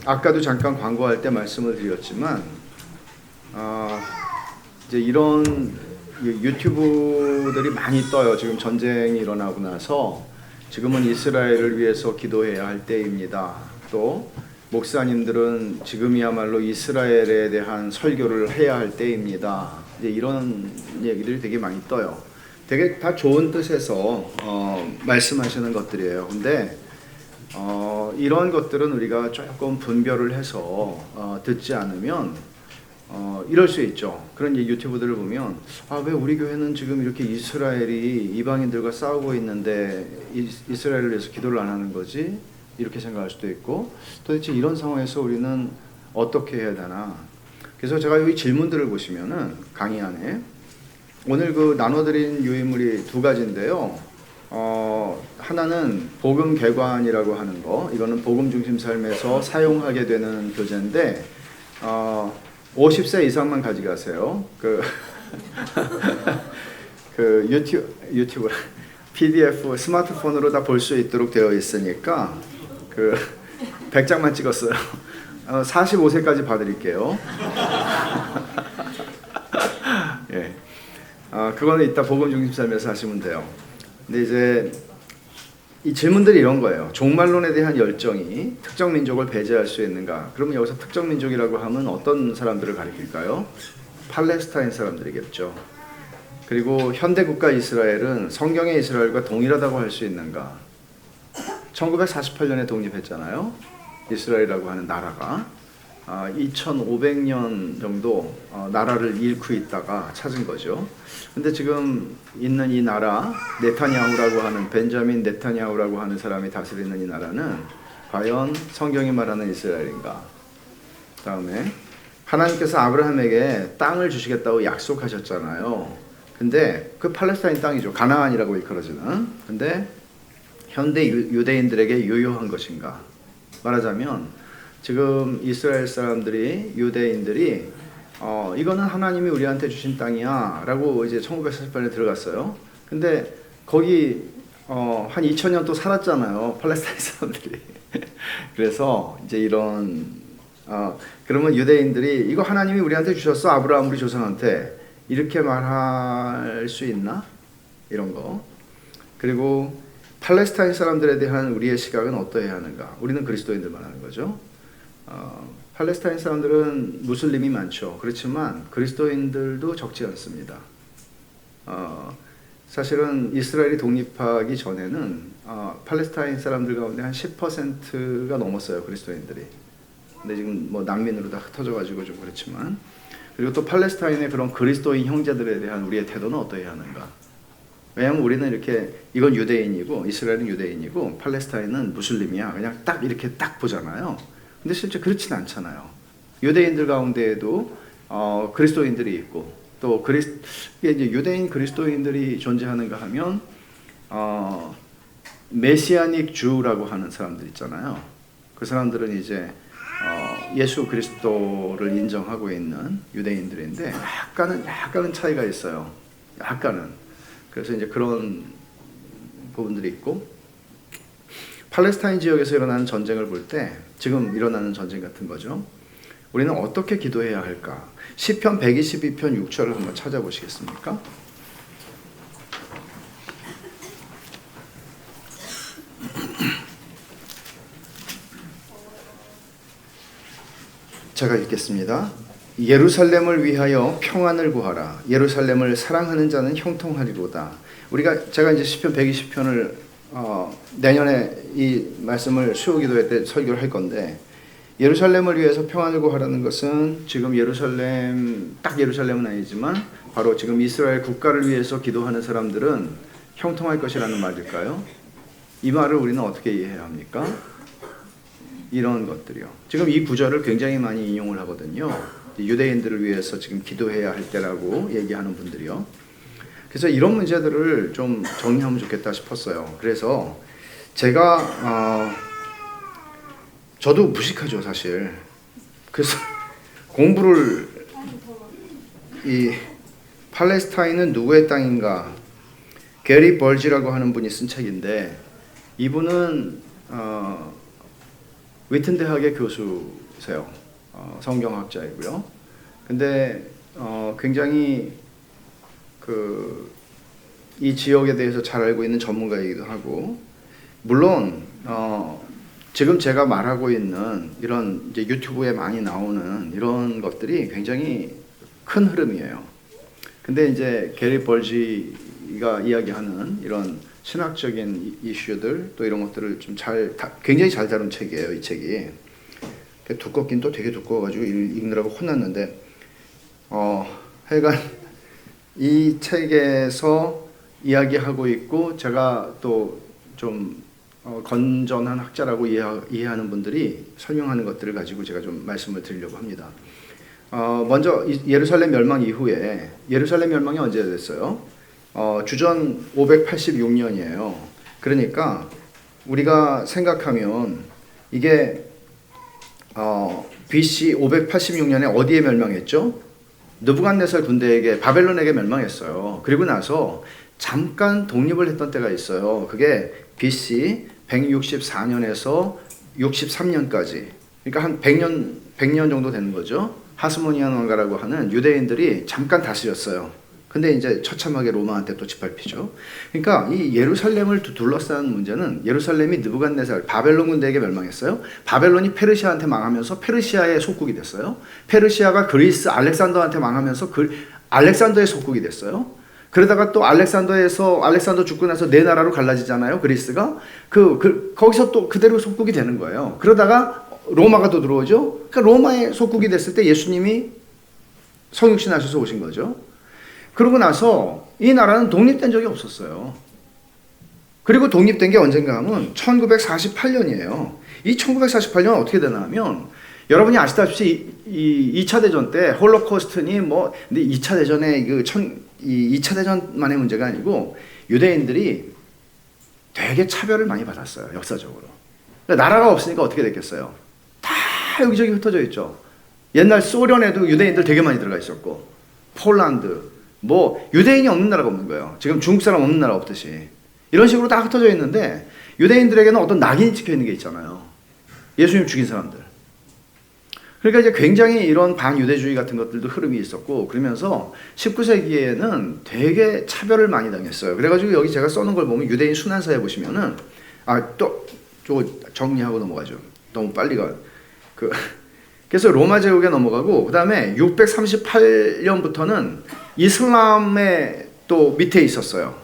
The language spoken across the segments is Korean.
아까도 잠깐 광고할 때 말씀을 드렸지만 이제 이런 유튜브들이 많이 떠요. 지금 전쟁이 일어나고 나서 지금은 이스라엘을 위해서 기도해야 할 때입니다. 또 목사님들은 지금이야말로 이스라엘에 대한 설교를 해야 할 때입니다. 이제 이런 얘기들이 되게 많이 떠요. 되게 다 좋은 뜻에서 말씀하시는 것들이에요. 근데 이런 것들은 우리가 조금 분별을 해서 듣지 않으면 이럴 수 있죠. 그런 유튜브들을 보면 왜 우리 교회는 지금 이렇게 이스라엘이 이방인들과 싸우고 있는데 이스라엘을 위해서 기도를 안 하는 거지? 이렇게 생각할 수도 있고, 도대체 이런 상황에서 우리는 어떻게 해야 되나? 그래서 제가 여기 질문들을 보시면은 강의 안에 오늘 그 나눠드린 유인물이 두 가지인데요. 하나는 복음 개관이라고 하는 거, 이거는 복음 중심 삶에서 사용하게 되는 교재인데 50세 이상만 가져가세요. 그 유튜브 PDF 스마트폰으로 다 볼 수 있도록 되어 있으니까 100장만 찍었어요. 45세까지 봐드릴게요. 예. 그거는 이따 복음 중심 삶에서 하시면 돼요. 근데 이제 이 질문들이 이런 거예요. 종말론에 대한 열정이 특정 민족을 배제할 수 있는가? 그러면 여기서 특정 민족이라고 하면 어떤 사람들을 가리킬까요? 팔레스타인 사람들이겠죠. 그리고 현대국가 이스라엘은 성경의 이스라엘과 동일하다고 할 수 있는가? 1948년에 독립했잖아요. 이스라엘이라고 하는 나라가 2500년 정도 나라를 잃고 있다가 찾은 거죠. 근데 지금 있는 이 나라, 네타냐후라고 하는 벤자민 네타냐후라고 하는 사람이 다스리는 이 나라는 과연 성경이 말하는 이스라엘인가? 다음에 하나님께서 아브라함에게 땅을 주시겠다고 약속하셨잖아요. 근데 그 팔레스타인 땅이죠. 가나안이라고 일컬어지는. 근데 현대 유대인들에게 유효한 것인가? 말하자면 지금 이스라엘 사람들이, 유대인들이 이거는 하나님이 우리한테 주신 땅이야 라고 이제 1948년에 들어갔어요. 근데 거기 한 2000년 또 살았잖아요, 팔레스타인 사람들이. 그래서 이제 이런 그러면 유대인들이 이거 하나님이 우리한테 주셨어, 아브라함 우리 조상한테, 이렇게 말할 수 있나? 이런 거. 그리고 팔레스타인 사람들에 대한 우리의 시각은 어떠해야 하는가? 우리는 그리스도인들만 하는 거죠. 팔레스타인 사람들은 무슬림이 많죠. 그렇지만 그리스도인들도 적지 않습니다. 사실은 이스라엘이 독립하기 전에는 팔레스타인 사람들 가운데 한 10%가 넘었어요, 그리스도인들이. 근데 지금 뭐 난민으로 다 흩어져가지고 좀 그렇지만. 그리고 또 팔레스타인의 그런 그리스도인 형제들에 대한 우리의 태도는 어떠해야 하는가? 왜냐하면 우리는 이렇게 이건 유대인이고 이스라엘은 유대인이고 팔레스타인은 무슬림이야, 그냥 딱 이렇게 딱 보잖아요. 근데 실제 그렇진 않잖아요. 유대인들 가운데에도 그리스도인들이 있고, 또 이제 유대인 그리스도인들이 존재하는가 하면 메시아닉 주라고 하는 사람들 있잖아요. 그 사람들은 이제 예수 그리스도를 인정하고 있는 유대인들인데 약간은 차이가 있어요. 약간은. 그래서 이제 그런 부분들이 있고, 팔레스타인 지역에서 일어나는 전쟁을 볼 때 지금 일어나는 전쟁 같은 거죠. 우리는 어떻게 기도해야 할까? 시편 122편 6절을 한번 찾아보시겠습니까? 제가 읽겠습니다. 예루살렘을 위하여 평안을 구하라. 예루살렘을 사랑하는 자는 형통하리로다. 제가 이제 시편 120편을 내년에 이 말씀을 수요기도회 때 설교를 할 건데, 예루살렘을 위해서 평안을 구하라는 것은 지금 예루살렘은 아니지만 바로 지금 이스라엘 국가를 위해서 기도하는 사람들은 형통할 것이라는 말일까요? 이 말을 우리는 어떻게 이해해야 합니까? 이런 것들이요. 지금 이 구절을 굉장히 많이 인용을 하거든요. 유대인들을 위해서 지금 기도해야 할 때라고 얘기하는 분들이요. 그래서 이런 문제들을 좀 정리하면 좋겠다 싶었어요. 그래서 제가 저도 무식하죠, 사실. 그래서 공부를, 이 팔레스타인은 누구의 땅인가, 게리 벌지라고 하는 분이 쓴 책인데, 이분은 위튼 대학의 교수세요. 성경학자이고요. 근데 굉장히 이 지역에 대해서 잘 알고 있는 전문가이기도 하고, 물론 지금 제가 말하고 있는 이런 이제 유튜브에 많이 나오는 이런 것들이 굉장히 큰 흐름이에요. 근데 이제 게리 벌지가 이야기하는 이런 신학적인 이슈들 또 이런 것들을 좀 굉장히 잘 다룬 책이에요, 이 책이. 두껍긴 또 되게 두꺼워가지고 읽느라고 혼났는데, 하여간 이 책에서 이야기하고 있고, 제가 또 좀 건전한 학자라고 이해하는 분들이 설명하는 것들을 가지고 제가 좀 말씀을 드리려고 합니다. 먼저 예루살렘 멸망 이후에, 예루살렘 멸망이 언제 됐어요? 주전 586년이에요. 그러니까 우리가 생각하면 이게 BC 586년에 어디에 멸망했죠? 느부갓네살 군대에게, 바벨론에게 멸망했어요. 그리고 나서 잠깐 독립을 했던 때가 있어요. 그게 BC 164년에서 63년까지. 그러니까 한 100년 정도 되는 거죠. 하스모니안 왕가라고 하는 유대인들이 잠깐 다스렸어요. 근데 이제 처참하게 로마한테 또 짓밟히죠. 그러니까 이 예루살렘을 둘러싼 문제는, 예루살렘이 느부갓네살 바벨론 군대에게 멸망했어요. 바벨론이 페르시아한테 망하면서 페르시아의 속국이 됐어요. 페르시아가 그리스 알렉산더한테 망하면서 알렉산더의 속국이 됐어요. 그러다가 또 알렉산더 죽고 나서 네 나라로 갈라지잖아요. 그리스가 거기서 또 그대로 속국이 되는 거예요. 그러다가 로마가 또 들어오죠. 그러니까 로마의 속국이 됐을 때 예수님이 성육신 하셔서 오신 거죠. 그러고 나서 이 나라는 독립된 적이 없었어요. 그리고 독립된 게 언젠가 하면 1948년이에요. 이 1948년은 어떻게 되나 하면, 여러분이 아시다시피 이 2차 대전 때 홀로코스트니 근데 2차 대전에 2차 대전만의 문제가 아니고 유대인들이 되게 차별을 많이 받았어요, 역사적으로. 그러니까 나라가 없으니까 어떻게 됐겠어요? 다 여기저기 흩어져 있죠. 옛날 소련에도 유대인들 되게 많이 들어가 있었고, 폴란드, 유대인이 없는 나라가 없는 거예요. 지금 중국 사람 없는 나라 없듯이. 이런 식으로 다 흩어져 있는데, 유대인들에게는 어떤 낙인이 찍혀 있는 게 있잖아요. 예수님 죽인 사람들. 그러니까 이제 굉장히 이런 반유대주의 같은 것들도 흐름이 있었고, 그러면서 19세기에는 되게 차별을 많이 당했어요. 그래가지고 여기 제가 써놓은 걸 보면 유대인 순환사에 보시면은, 또 저거 정리하고 넘어가죠. 너무 빨리 가. 그래서 로마 제국에 넘어가고, 그 다음에 638년부터는 이슬람의 또 밑에 있었어요.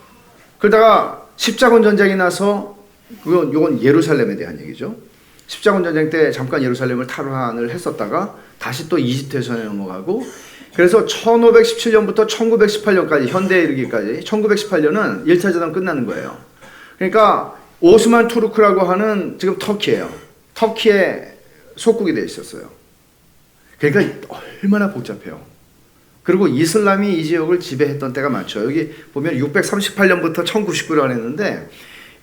그러다가 십자군 전쟁이 나서, 이건 예루살렘에 대한 얘기죠. 십자군 전쟁 때 잠깐 예루살렘을 탈환을 했었다가 다시 또 이집트에서 넘어가고, 그래서 1517년부터 1918년까지, 현대에 이르기까지 1918년은 1차 대전 끝나는 거예요. 그러니까 오스만 투르크라고 하는 지금 터키예요. 터키의 속국이 돼 있었어요. 그러니까 얼마나 복잡해요. 그리고 이슬람이 이 지역을 지배했던 때가 많죠. 여기 보면 638년부터 1099년 했는데,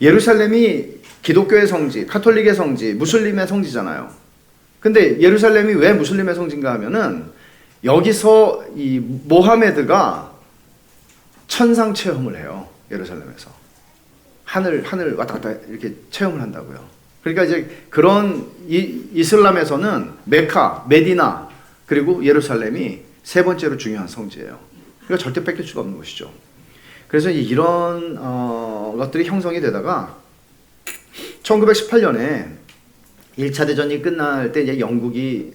예루살렘이 기독교의 성지, 카톨릭의 성지, 무슬림의 성지잖아요. 근데 예루살렘이 왜 무슬림의 성지인가 하면은, 여기서 이 모하메드가 천상 체험을 해요. 예루살렘에서. 하늘 왔다 갔다 이렇게 체험을 한다고요. 그러니까 이제 그런 이슬람에서는 메카, 메디나, 그리고 예루살렘이 세 번째로 중요한 성지예요. 그러니까 절대 뺏길 수가 없는 곳이죠. 그래서 이런 것들이 형성이 되다가 1918년에 1차 대전이 끝날 때 이제 영국이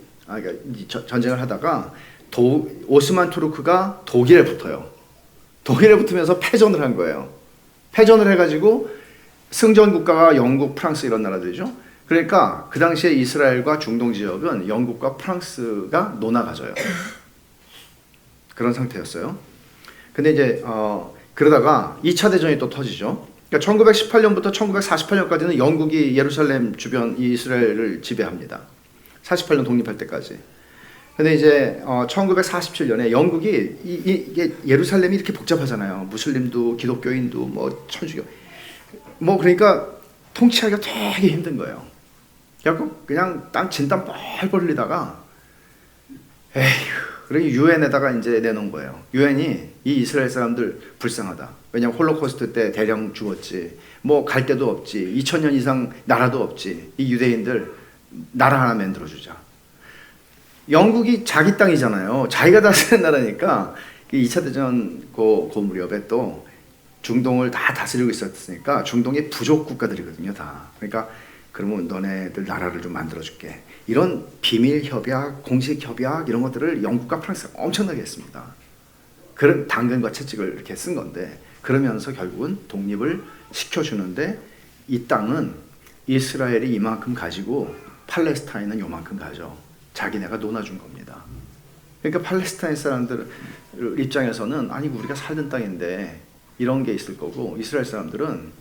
전쟁을 하다가 오스만 투르크가 독일에 붙어요. 독일에 붙으면서 패전을 한 거예요. 패전을 해가지고 승전 국가가 영국, 프랑스 이런 나라들이죠. 그러니까 그 당시에 이스라엘과 중동 지역은 영국과 프랑스가 논아가져요. 그런 상태였어요. 근데 이제 그러다가 2차 대전이 또 터지죠. 그러니까 1918년부터 1948년까지는 영국이 예루살렘 주변 이스라엘을 지배합니다. 48년 독립할 때까지. 근데 이제 1947년에 영국이 이게 예루살렘이 이렇게 복잡하잖아요. 무슬림도 기독교인도 천주교 그러니까 통치하기가 되게 힘든 거예요. 그냥 진땀 뻘뻘 흘리다가 그러니 유엔에다가 이제 내놓은 거예요. 유엔이 이 이스라엘 사람들 불쌍하다. 왜냐면 홀로코스트 때 대량 죽었지. 갈 데도 없지. 2000년 이상 나라도 없지. 이 유대인들 나라 하나 만들어주자. 영국이 자기 땅이잖아요. 자기가 다스리는 나라니까 2차 대전 그 무렵에 또 중동을 다 다스리고 있었으니까 중동의 부족 국가들이거든요, 다. 그러니까 그러면 너네들 나라를 좀 만들어줄게. 이런 비밀 협약, 공식 협약 이런 것들을 영국과 프랑스가 엄청나게 했습니다. 그런 당근과 채찍을 이렇게 쓴 건데 그러면서 결국은 독립을 시켜주는데 이 땅은 이스라엘이 이만큼 가지고 팔레스타인은 요만큼 가져. 자기네가 논아준 겁니다. 그러니까 팔레스타인 사람들 입장에서는 아니 우리가 살던 땅인데 이런 게 있을 거고 이스라엘 사람들은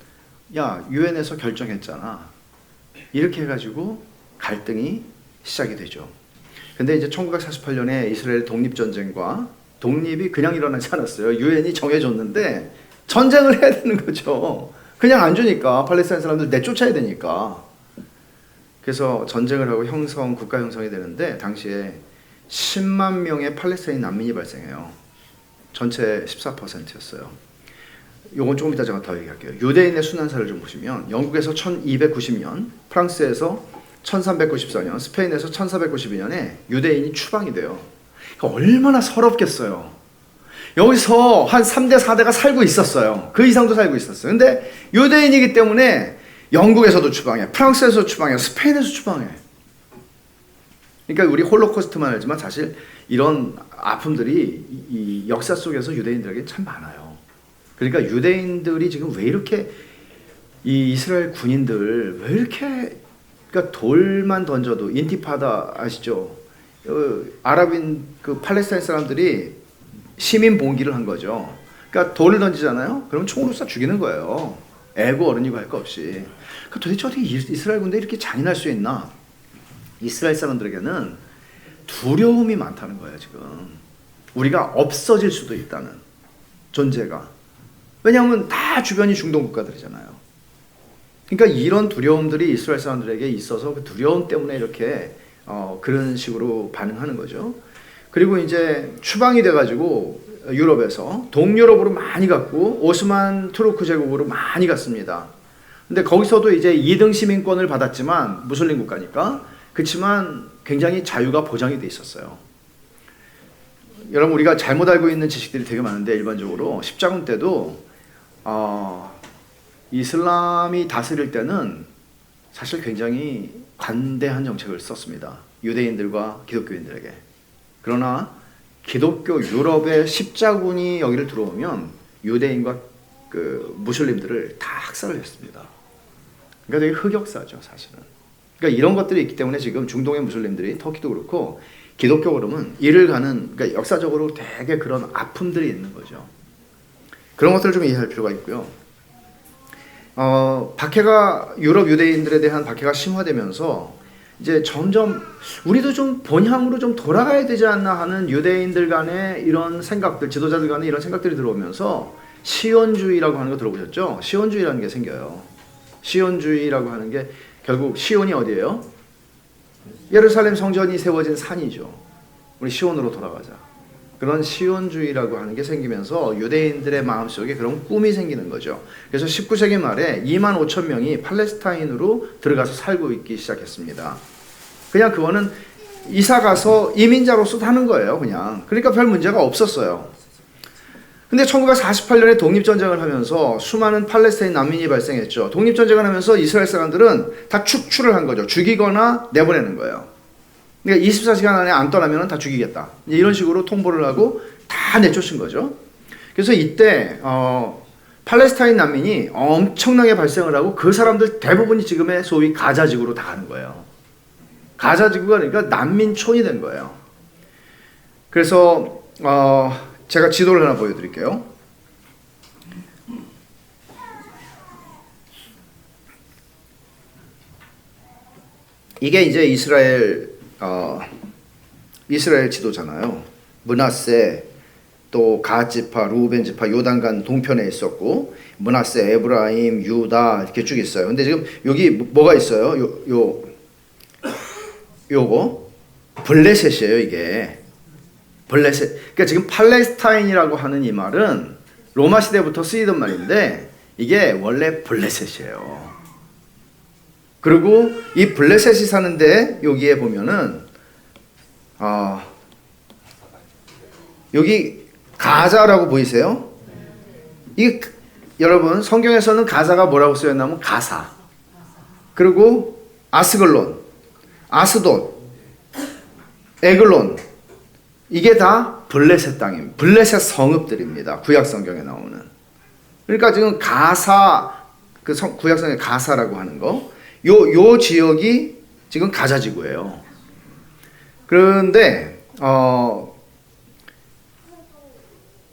야 유엔에서 결정했잖아. 이렇게 해가지고 갈등이 시작이 되죠. 근데 이제 1948년에 이스라엘 독립전쟁과 독립이 그냥 일어나지 않았어요. 유엔이 정해줬는데 전쟁을 해야 되는 거죠. 그냥 안 주니까 팔레스타인 사람들 내쫓아야 되니까. 그래서 전쟁을 하고 국가 형성이 되는데 당시에 10만 명의 팔레스타인 난민이 발생해요. 전체 14%였어요. 요건 조금 이따 제가 더 얘기할게요. 유대인의 순환사를 좀 보시면 영국에서 1290년, 프랑스에서 1394년, 스페인에서 1492년에 유대인이 추방이 돼요. 그러니까 얼마나 서럽겠어요. 여기서 한 3대, 4대가 살고 있었어요. 그 이상도 살고 있었어요. 근데 유대인이기 때문에 영국에서도 추방해, 프랑스에서 추방해, 스페인에서 추방해. 그러니까 우리 홀로코스트만 알지만 사실 이런 아픔들이 이 역사 속에서 유대인들에게 참 많아요. 그러니까 유대인들이 지금 왜 이렇게 이 이스라엘 군인들 왜 이렇게 그러니까 돌만 던져도 인티파다 아시죠? 아랍인 그 팔레스타인 사람들이 시민 봉기를 한 거죠. 그러니까 돌을 던지잖아요. 그럼 총으로 쏴 죽이는 거예요. 애고 어른이고 할 거 없이. 그러니까 도대체 어떻게 이스라엘 군대 이렇게 잔인할 수 있나? 이스라엘 사람들에게는 두려움이 많다는 거예요. 지금 우리가 없어질 수도 있다는 존재가. 왜냐하면 다 주변이 중동 국가들이잖아요. 그러니까 이런 두려움들이 이스라엘 사람들에게 있어서 그 두려움 때문에 이렇게 그런 식으로 반응하는 거죠. 그리고 이제 추방이 돼가지고 유럽에서 동유럽으로 많이 갔고 오스만 투르크 제국으로 많이 갔습니다. 근데 거기서도 이제 2등 시민권을 받았지만 무슬림 국가니까 그렇지만 굉장히 자유가 보장이 돼 있었어요. 여러분 우리가 잘못 알고 있는 지식들이 되게 많은데 일반적으로 십자군 때도 이슬람이 다스릴 때는 사실 굉장히 관대한 정책을 썼습니다. 유대인들과 기독교인들에게. 그러나 기독교 유럽의 십자군이 여기를 들어오면 유대인과 그 무슬림들을 다 학살을 했습니다. 그러니까 되게 흑역사죠, 사실은. 그러니까 이런 것들이 있기 때문에 지금 중동의 무슬림들이 터키도 그렇고 기독교 그러면 이를 가는 그러니까 역사적으로 되게 그런 아픔들이 있는 거죠. 그런 것들을 좀 이해할 필요가 있고요. 박해가 유럽 유대인들에 대한 박해가 심화되면서 이제 점점 우리도 좀 본향으로 좀 돌아가야 되지 않나 하는 유대인들 간의 이런 생각들, 지도자들 간의 이런 생각들이 들어오면서 시온주의라고 하는 거 들어보셨죠? 시온주의라는 게 생겨요. 시온주의라고 하는 게 결국 시온이 어디예요? 예루살렘 성전이 세워진 산이죠. 우리 시온으로 돌아가자. 그런 시온주의라고 하는 게 생기면서 유대인들의 마음속에 그런 꿈이 생기는 거죠. 그래서 19세기 말에 2만 5천 명이 팔레스타인으로 들어가서 살고 있기 시작했습니다. 그냥 그거는 이사 가서 이민자로서 사는 거예요, 그냥. 그러니까 별 문제가 없었어요. 근데 1948년에 독립전쟁을 하면서 수많은 팔레스타인 난민이 발생했죠. 독립전쟁을 하면서 이스라엘 사람들은 다 축출을 한 거죠. 죽이거나 내보내는 거예요. 그러니까 24시간 안에 안 떠나면 다 죽이겠다. 이런 식으로 통보를 하고 다 내쫓은 거죠. 그래서 이때 팔레스타인 난민이 엄청나게 발생을 하고 그 사람들 대부분이 지금의 소위 가자지구로 다 가는 거예요. 가자지구가 그러니까 난민촌이 된 거예요. 그래서 제가 지도를 하나 보여드릴게요. 이게 이제 이스라엘 지도잖아요. 므낫세, 또 갓지파, 루벤 지파, 요단강 동편에 있었고 므낫세, 에브라임, 유다 이렇게 쭉 있어요. 근데 지금 여기 뭐가 있어요? 요거 블레셋이에요, 이게. 블레셋. 그러니까 지금 팔레스타인이라고 하는 이 말은 로마 시대부터 쓰이던 말인데 이게 원래 블레셋이에요. 그리고 이 블레셋이 사는데 여기에 보면은 여기 가자라고 보이세요? 이 여러분 성경에서는 가자가 뭐라고 쓰였냐면 가사, 그리고 아스글론, 아스돗, 에글론, 이게 다 블레셋 땅입니다. 블레셋 성읍들입니다. 구약 성경에 나오는. 그러니까 지금 가사, 그 구약 성경에 가사라고 하는 거, 요 지역이 지금 가자 지구예요. 그런데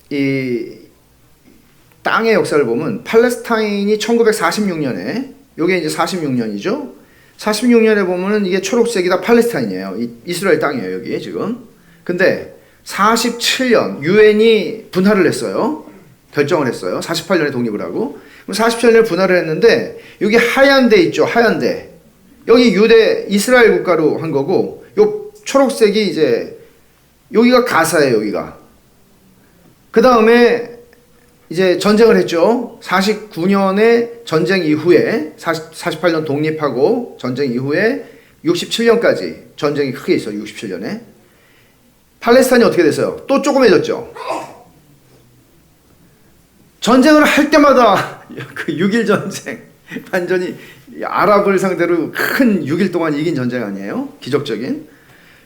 이 땅의 역사를 보면 팔레스타인이 1946년에, 요게 이제 46년이죠. 46년에 보면은 이게 초록색이 다 팔레스타인이에요. 이스라엘 땅이에요, 여기 지금. 근데 47년 유엔이 분할을 했어요. 결정을 했어요. 48년에 독립을 하고. 47년에 분할을 했는데 여기 하얀 데 있죠. 하얀 데. 여기 유대 이스라엘 국가로 한 거고, 요 초록색이 이제 여기가 가사예요, 여기가. 그 다음에 이제 전쟁을 했죠. 49년에 전쟁 이후에 48년 독립하고 전쟁 이후에 67년까지 전쟁이 크게 있어요. 67년에. 팔레스타인이 어떻게 됐어요? 또 조그매졌죠. 전쟁을 할 때마다 그 6.1 전쟁, 완전히 아랍을 상대로 큰 6일 동안 이긴 전쟁 아니에요? 기적적인.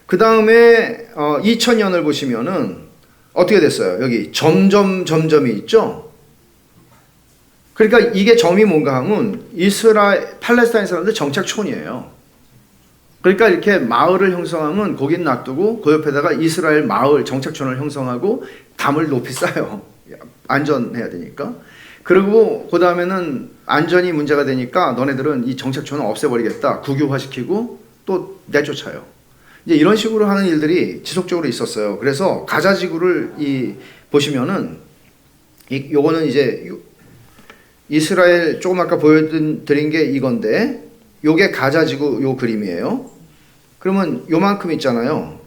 그 다음에 2000년을 보시면은 어떻게 됐어요? 여기 점점이 있죠? 그러니까 이게 점이 뭔가 하면 팔레스타인 사람들 정착촌이에요. 그러니까 이렇게 마을을 형성하면 거긴 놔두고 그 옆에다가 이스라엘 마을 정착촌을 형성하고 담을 높이 쌓아요. 안전해야 되니까. 그리고 그 다음에는 안전이 문제가 되니까 너네들은 이 정착촌을 없애버리겠다. 국유화시키고 또 내쫓아요. 이제 이런 식으로 하는 일들이 지속적으로 있었어요. 그래서 가자 지구를 보시면은 요거는 이제 이스라엘 조금 아까 보여드린 게 이건데, 요게 가자 지구 요 그림이에요. 그러면 요만큼 있잖아요.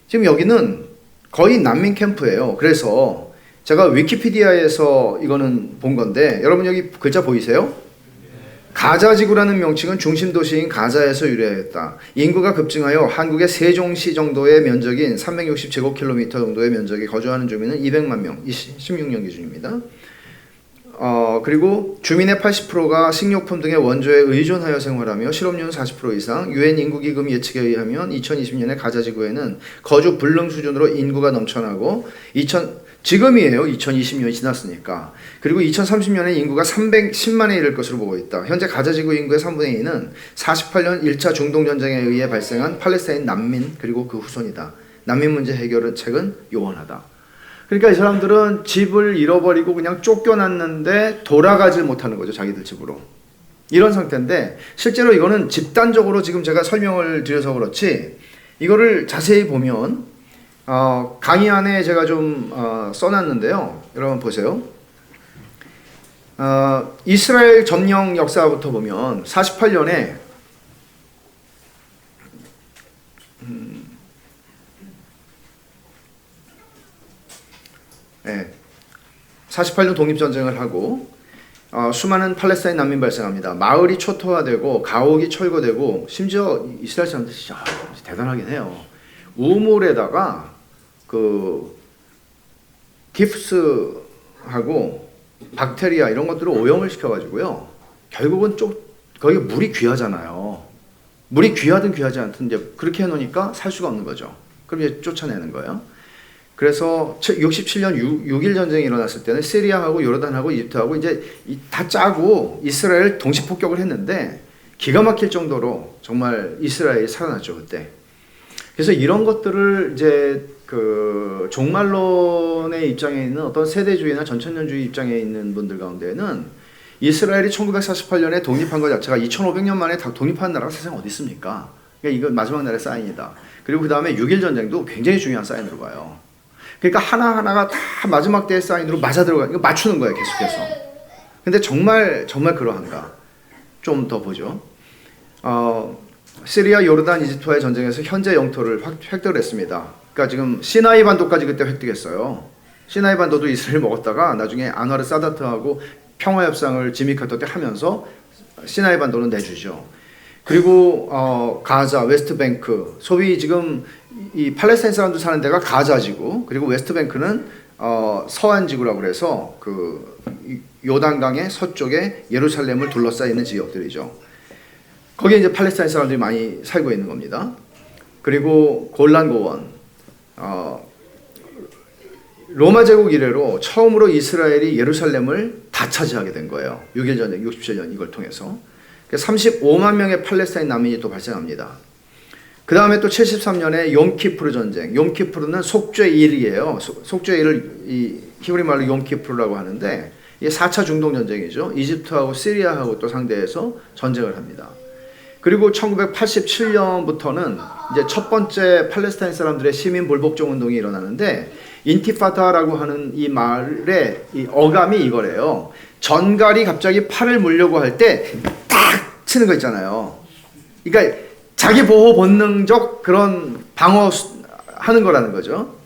지금 여기는 거의 난민 캠프예요. 그래서 제가 위키피디아에서 이거는 본 건데, 여러분 여기 글자 보이세요? 가자지구라는 명칭은 중심 도시인 가자에서 유래했다. 인구가 급증하여 한국의 세종시 정도의 면적인 360제곱킬로미터 정도의 면적에 거주하는 주민은 200만 명, 16년 기준입니다. 그리고 주민의 80%가 식료품 등의 원조에 의존하여 생활하며 실업률은 40% 이상, 유엔 인구기금 예측에 의하면 2020년에 가자지구에는 거주 불능 수준으로 인구가 넘쳐나고 지금이에요. 2020년이 지났으니까. 그리고 2030년에 인구가 310만에 이를 것으로 보고 있다. 현재 가자지구 인구의 3분의 2는 48년 1차 중동전쟁에 의해 발생한 팔레스타인 난민 그리고 그 후손이다. 난민 문제 해결책은 요원하다. 그러니까 이 사람들은 집을 잃어버리고 그냥 쫓겨났는데 돌아가질 못하는 거죠. 자기들 집으로. 이런 상태인데, 실제로 이거는 집단적으로 지금 제가 설명을 드려서 그렇지, 이거를 자세히 보면 강의 안에 제가 좀 써놨는데요. 여러분 보세요. 이스라엘 점령 역사부터 보면 48년에 네, 48년 독립전쟁을 하고 수많은 팔레스타인 난민 발생합니다. 마을이 초토화되고 가옥이 철거되고, 심지어 이스라엘 사람들이 진짜 대단하긴 해요. 우물에다가 그 기프스하고 박테리아 이런 것들을 오염을 시켜가지고요. 결국은 거기 물이 귀하잖아요. 물이 귀하든 귀하지 않든 이제 그렇게 해놓으니까 살 수가 없는 거죠. 그럼 이제 쫓아내는 거예요. 그래서 67년 6.1 전쟁이 일어났을 때는 시리아하고 요르단하고 이집트하고 이제 다 짜고 이스라엘 동시 폭격을 했는데, 기가 막힐 정도로 정말 이스라엘이 살아났죠 그때. 그래서 이런 것들을 이제 그 종말론의 입장에 있는 어떤 세대주의나 전천년주의 입장에 있는 분들 가운데는 이스라엘이 1948년에 독립한 것 자체가 2500년 만에 다 독립한 나라가 세상에 어디 있습니까? 그러니까 이건 마지막 날의 사인이다. 그리고 그 다음에 6.1 전쟁도 굉장히 중요한 사인으로 봐요. 그러니까 하나하나가 다 마지막 때의 사인으로 맞아 들어가, 이거 맞추는 거예요, 계속해서. 근데 정말 그러한가? 좀 더 보죠. 시리아, 요르단, 이집트와의 전쟁에서 현재 영토를 획득을 했습니다. 그러니까 지금 시나이 반도까지 그때 획득했어요. 시나이 반도도 이스라엘 먹었다가 나중에 안와르 사다트하고 평화협상을 지미 카터 때 하면서 시나이 반도는 내주죠. 그리고 가자, 웨스트뱅크, 소위 지금 이 팔레스타인 사람들 사는 데가 가자 지구, 그리고 웨스트뱅크는 서안 지구라고 그래서 그 요단강의 서쪽에 예루살렘을 둘러싸여 있는 지역들이죠. 거기에 이제 팔레스타인 사람들이 많이 살고 있는 겁니다. 그리고 골란 고원, 로마 제국 이래로 처음으로 이스라엘이 예루살렘을 다 차지하게 된 거예요. 6.1 전쟁, 67년 이걸 통해서. 35만 명의 팔레스타인 난민이 또 발생합니다. 그 다음에 또 73년에 욤키푸르 전쟁. 욤키푸르는 속죄일이에요. 속죄일을 이 히브리 말로 욤키푸르라고 하는데 이게 4차 중동 전쟁이죠. 이집트하고 시리아하고 또 상대해서 전쟁을 합니다. 그리고 1987년부터는 이제 첫 번째 팔레스타인 사람들의 시민 불복종 운동이 일어나는데 인티파다라고 하는 이 말의 이 어감이 이거래요. 전갈이 갑자기 팔을 물려고 할 때 딱 치는 거 있잖아요. 그러니까 자기 보호 본능적 그런 방어하는 거라는 거죠.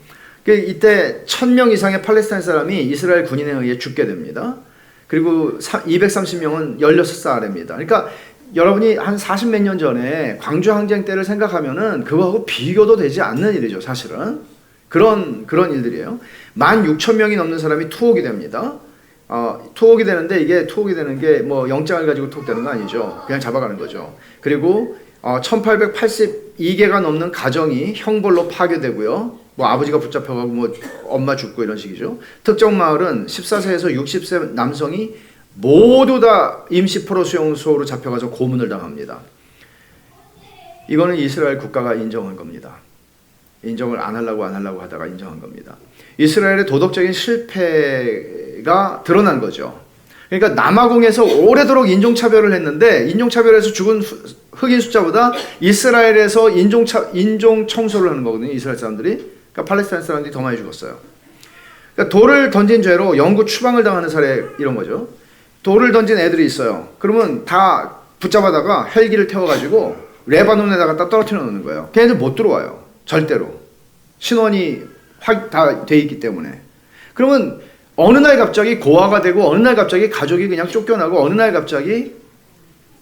이때 1000명 이상의 팔레스타인 사람이 이스라엘 군인에 의해 죽게 됩니다. 그리고 230명은 16살 아래입니다. 그러니까 여러분이 한 40몇 년 전에 광주 항쟁 때를 생각하면은 그거하고 비교도 되지 않는 일이죠, 사실은. 그런 일들이에요. 16,000명이 넘는 사람이 투옥이 됩니다. 투옥이 되는데 이게 투옥이 되는 게 뭐 영장을 가지고 투옥되는 거 아니죠. 그냥 잡아가는 거죠. 그리고 1882개가 넘는 가정이 형벌로 파괴되고요. 뭐 아버지가 붙잡혀가고 뭐 엄마 죽고 이런 식이죠. 특정 마을은 14세에서 60세 남성이 모두 다 임시 포로 수용소로 잡혀가서 고문을 당합니다. 이거는 이스라엘 국가가 인정한 겁니다. 인정을 안 하려고 하다가 인정한 겁니다. 이스라엘의 도덕적인 실패가 드러난 거죠. 그러니까 남아공에서 오래도록 인종차별을 했는데 인종차별에서 죽은 흑인 숫자보다 이스라엘에서 인종 청소를 하는 거거든요. 이스라엘 사람들이. 그러니까 팔레스타인 사람들이 더 많이 죽었어요. 그러니까 돌을 던진 죄로 영구 추방을 당하는 사례 이런 거죠. 돌을 던진 애들이 있어요. 그러면 다 붙잡아다가 헬기를 태워가지고 레바논에다가 딱 떨어뜨려 놓는 거예요. 걔네들 못 들어와요. 절대로. 신원이 다 돼 있기 때문에. 그러면 어느 날 갑자기 고아가 되고 어느 날 갑자기 가족이 그냥 쫓겨나고 어느 날 갑자기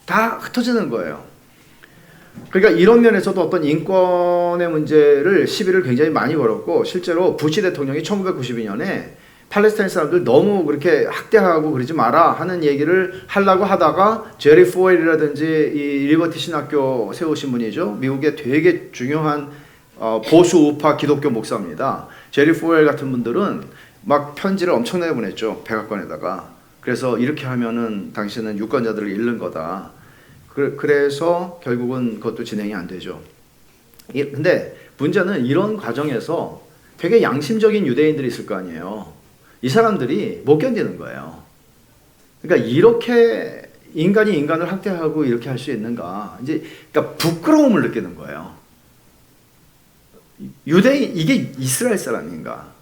다 흩어지는 거예요. 그러니까 이런 면에서도 어떤 인권의 문제를 시비를 굉장히 많이 걸었고 실제로 부시 대통령이 1992년에 팔레스타인 사람들 너무 그렇게 학대하고 그러지 마라 하는 얘기를 하려고 하다가 제리 포웰이라든지 이 리버티 신학교 세우신 분이죠. 미국의 되게 중요한 보수 우파 기독교 목사입니다. 제리 포웰 같은 분들은 막 편지를 엄청나게 보냈죠. 백악관에다가. 그래서 이렇게 하면은 당신은 유권자들을 잃는 거다. 그래서 결국은 그것도 진행이 안 되죠. 근데 문제는 이런 과정에서 되게 양심적인 유대인들이 있을 거 아니에요. 이 사람들이 못 견디는 거예요. 그러니까 이렇게 인간이 인간을 학대하고 이렇게 할 수 있는가? 이제 그러니까 부끄러움을 느끼는 거예요. 유대인 이게 이스라엘 사람인가?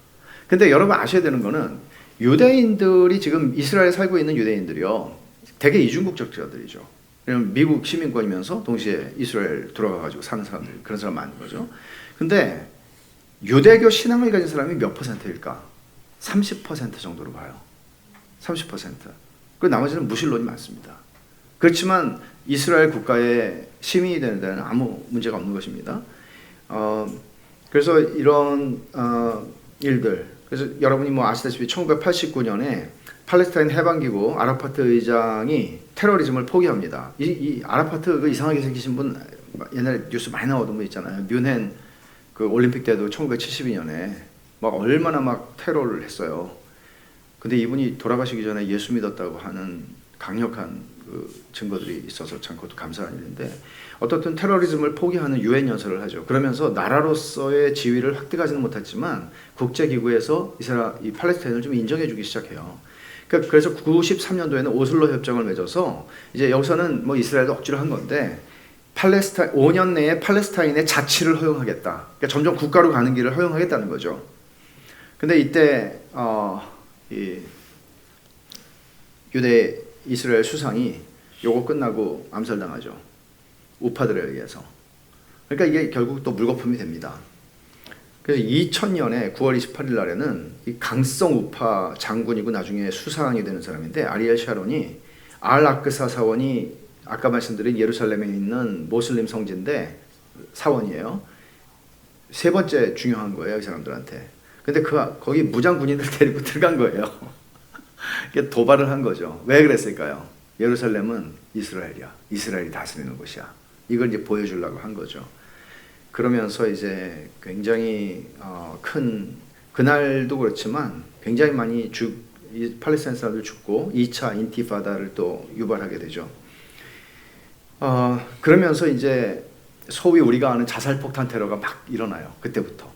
근데 여러분 아셔야 되는 거는 유대인들이 지금 이스라엘에 살고 있는 유대인들이요. 되게 이중국적자들이죠. 왜냐면 미국 시민권이면서 동시에 이스라엘 들어가가지고 사는 사람들 그런 사람 많은 거죠. 근데 유대교 신앙을 가진 사람이 몇 %일까? 30% 정도로 봐요. 30%. 그 나머지는 무신론이 많습니다. 그렇지만 이스라엘 국가의 시민이 되는 데는 아무 문제가 없는 것입니다. 그래서 이런 일들. 그래서 여러분이 뭐 아시다시피 1989년에 팔레스타인 해방기구 아라파트 의장이 테러리즘을 포기합니다. 이 아라파트 그 이상하게 생기신 분 옛날에 뉴스 많이 나오던 분 있잖아요. 뮌헨 그 올림픽 때도 1972년에 막 얼마나 막 테러를 했어요. 근데 이분이 돌아가시기 전에 예수 믿었다고 하는 강력한 그 증거들이 있어서 참 그것도 감사한 일인데 어떻든 테러리즘을 포기하는 유엔 연설을 하죠. 그러면서 나라로서의 지위를 획득하지는 못했지만 국제기구에서 이 팔레스타인을 좀 인정해주기 시작해요. 그래서 93년도에는 오슬로 협정을 맺어서 이제 여기서는 뭐 이스라엘도 억지로 한 건데 5년 내에 팔레스타인의 자치를 허용하겠다. 그러니까 점점 국가로 가는 길을 허용하겠다는 거죠. 근데 이때 이 유대 이스라엘 수상이 요거 끝나고 암살당하죠. 우파들에 의해서. 그러니까 이게 결국 또 물거품이 됩니다. 그래서 2000년에 9월 28일 날에는 이 강성 우파 장군이고 나중에 수상이 되는 사람인데 아리엘 샤론이 알 아크사 사원이 아까 말씀드린 예루살렘에 있는 모슬림 성지인데 사원이에요. 세 번째 중요한 거예요, 이 사람들한테. 근데 거기 무장 군인들 데리고 들어간 거예요. 이게 도발을 한 거죠. 왜 그랬을까요? 예루살렘은 이스라엘이야. 이스라엘이 다스리는 곳이야. 이걸 이제 보여주려고 한 거죠. 그러면서 이제 굉장히 큰, 그날도 그렇지만 굉장히 많이 팔레스타인 사람들 죽고 2차 인티파다를 또 유발하게 되죠. 그러면서 이제 소위 우리가 아는 자살폭탄 테러가 막 일어나요. 그때부터.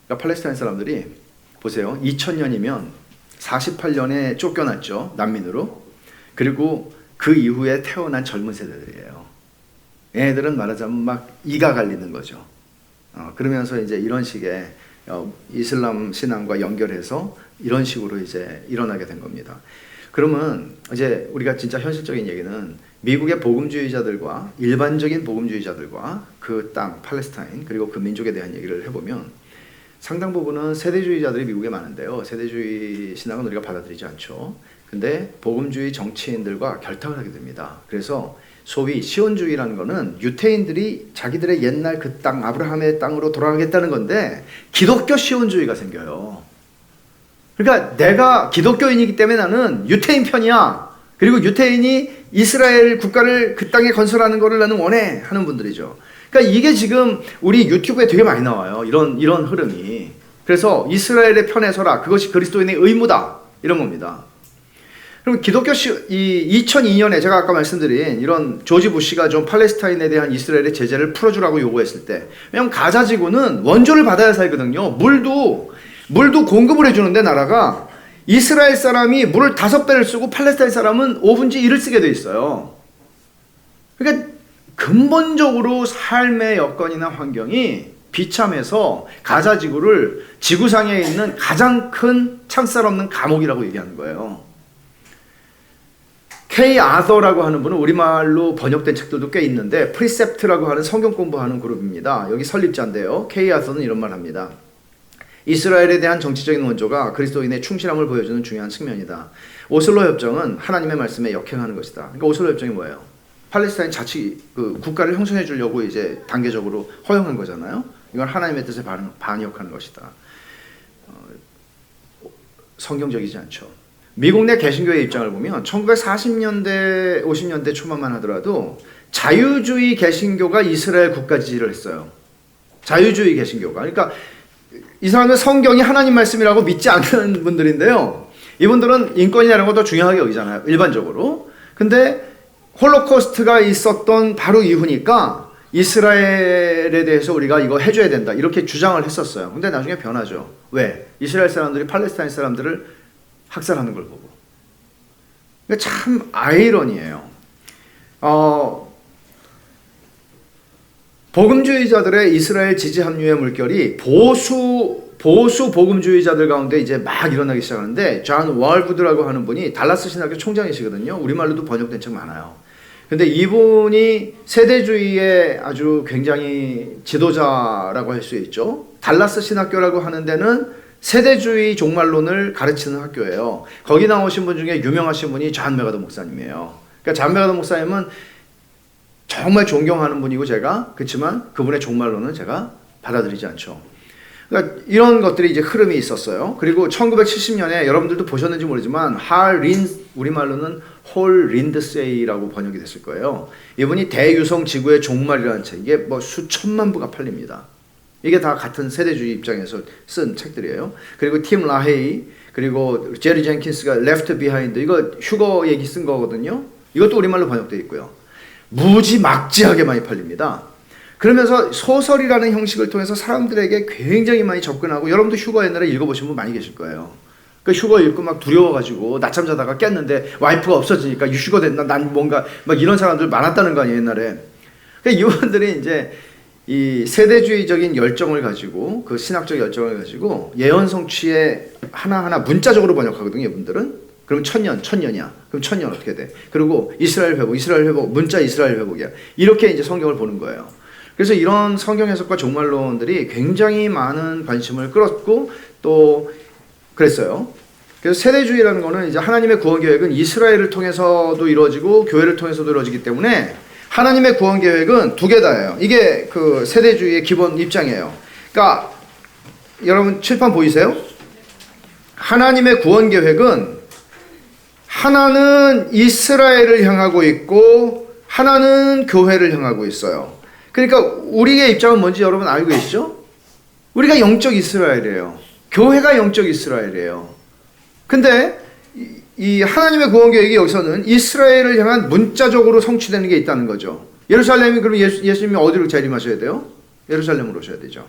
그러니까 팔레스타인 사람들이 보세요. 2000년이면 48년에 쫓겨났죠. 난민으로. 그리고 그 이후에 태어난 젊은 세대들이에요. 얘네들은 말하자면 막 이가 갈리는 거죠. 그러면서 이제 이런 식의 이슬람 신앙과 연결해서 이런 식으로 이제 일어나게 된 겁니다. 그러면 이제 우리가 진짜 현실적인 얘기는 미국의 복음주의자들과 일반적인 복음주의자들과 그 땅 팔레스타인 그리고 그 민족에 대한 얘기를 해보면 상당 부분은 세대주의자들이 미국에 많은데요. 세대주의 신앙은 우리가 받아들이지 않죠. 근데 복음주의 정치인들과 결탁을 하게 됩니다. 그래서 소위 시온주의라는 거는 유태인들이 자기들의 옛날 그 땅 아브라함의 땅으로 돌아가겠다는 건데 기독교 시온주의가 생겨요. 그러니까 내가 기독교인이기 때문에 나는 유태인 편이야. 그리고 유태인이 이스라엘 국가를 그 땅에 건설하는 거를 나는 원해 하는 분들이죠. 그러니까 이게 지금 우리 유튜브에 되게 많이 나와요. 이런 흐름이. 그래서 이스라엘의 편에 서라. 그것이 그리스도인의 의무다. 이런 겁니다. 그럼 기독교 2002년에 제가 아까 말씀드린 이런 조지 부시가 좀 팔레스타인에 대한 이스라엘의 제재를 풀어주라고 요구했을 때, 왜냐면 가자 지구는 원조를 받아야 살거든요. 물도 공급을 해주는데 나라가 이스라엘 사람이 물을 5배를 쓰고 팔레스타인 사람은 5분지 1을 쓰게 돼 있어요. 그러니까 근본적으로 삶의 여건이나 환경이 비참해서 가자 지구를 지구상에 있는 가장 큰 창살 없는 감옥이라고 얘기하는 거예요. K 아서라고 하는 분은 우리말로 번역된 책들도 꽤 있는데 프리셉트라고 하는 성경 공부하는 그룹입니다. 여기 설립자인데요. K 아서는 이런 말 합니다. 이스라엘에 대한 정치적인 원조가 그리스도인의 충실함을 보여주는 중요한 측면이다. 오슬로 협정은 하나님의 말씀에 역행하는 것이다. 그러니까 오슬로 협정이 뭐예요? 팔레스타인 국가를 형성해 주려고 이제 단계적으로 허용한 거잖아요. 이건 하나님의 뜻에 반역하는 것이다. 성경적이지 않죠. 미국 내 개신교의 입장을 보면 1940년대, 50년대 초반만 하더라도 자유주의 개신교가 이스라엘 국가 지지를 했어요. 자유주의 개신교가. 그러니까 이 사람은 성경이 하나님 말씀이라고 믿지 않는 분들인데요. 이분들은 인권이라는 것도 중요하게 여기잖아요. 일반적으로. 근데 홀로코스트가 있었던 바로 이후니까 이스라엘에 대해서 우리가 이거 해줘야 된다. 이렇게 주장을 했었어요. 근데 나중에 변하죠. 왜? 이스라엘 사람들이 팔레스타인 사람들을 학살하는 걸 보고. 그러니까 참 아이러니예요. 복음주의자들의 이스라엘 지지 합류의 물결이 보수 복음주의자들 가운데 이제 막 일어나기 시작하는데 존 월부드라고 하는 분이 달라스 신학교 총장이시거든요. 우리말로도 번역된 책 많아요. 근데 이분이 세대주의의 아주 굉장히 지도자라고 할 수 있죠. 달라스 신학교라고 하는 데는 세대주의 종말론을 가르치는 학교예요. 거기 나오신 분 중에 유명하신 분이 존 메가더 목사님이에요. 그러니까 존 메가더 목사님은 정말 존경하는 분이고 그렇지만 그분의 종말론은 제가 받아들이지 않죠. 그러니까 이런 것들이 이제 흐름이 있었어요. 그리고 1970년에 여러분들도 보셨는지 모르지만 우리말로는 홀 린드세이라고 번역이 됐을 거예요. 이분이 대유성 지구의 종말이라는 책, 이게 뭐 수천만 부가 팔립니다. 이게 다 같은 세대주의 입장에서 쓴 책들이에요. 그리고 팀 라헤이, 그리고 제리 젠킨스가 Left Behind, 이거 휴거 얘기 쓴 거거든요. 이것도 우리말로 번역되어 있고요. 무지막지하게 많이 팔립니다. 그러면서 소설이라는 형식을 통해서 사람들에게 굉장히 많이 접근하고, 여러분도 휴거 옛날에 읽어보신 분 많이 계실 거예요. 그 휴거 읽고 막 두려워가지고 낮잠 자다가 깼는데 와이프가 없어지니까 휴거 됐나? 난 뭔가 막 이런 사람들 많았다는 거 아니에요, 옛날에. 그러니까 이분들이 이제 이 세대주의적인 열정을 가지고, 그 신학적 열정을 가지고 예언 성취에 하나하나 문자적으로 번역하거든요, 이분들은. 그럼 천년이야. 그럼 천년 어떻게 돼? 그리고 이스라엘 회복, 문자 이스라엘 회복이야. 이렇게 이제 성경을 보는 거예요. 그래서 이런 성경 해석과 종말론들이 굉장히 많은 관심을 끌었고 또 그랬어요. 그래서 세대주의라는 거는 이제 하나님의 구원 계획은 이스라엘을 통해서도 이루어지고 교회를 통해서도 이루어지기 때문에 하나님의 구원 계획은 두 개다예요. 이게 그 세대주의의 기본 입장이에요. 그러니까 여러분 칠판 보이세요? 하나님의 구원 계획은 하나는 이스라엘을 향하고 있고 하나는 교회를 향하고 있어요. 그러니까 우리의 입장은 뭔지 여러분 알고 계시죠? 우리가 영적 이스라엘이에요. 교회가 영적 이스라엘이에요. 근데 이 하나님의 구원 계획이 여기서는 이스라엘을 향한 문자적으로 성취되는 게 있다는 거죠. 예루살렘이 그럼 예수님이 어디로 재림하셔야 돼요? 예루살렘으로 오셔야 되죠.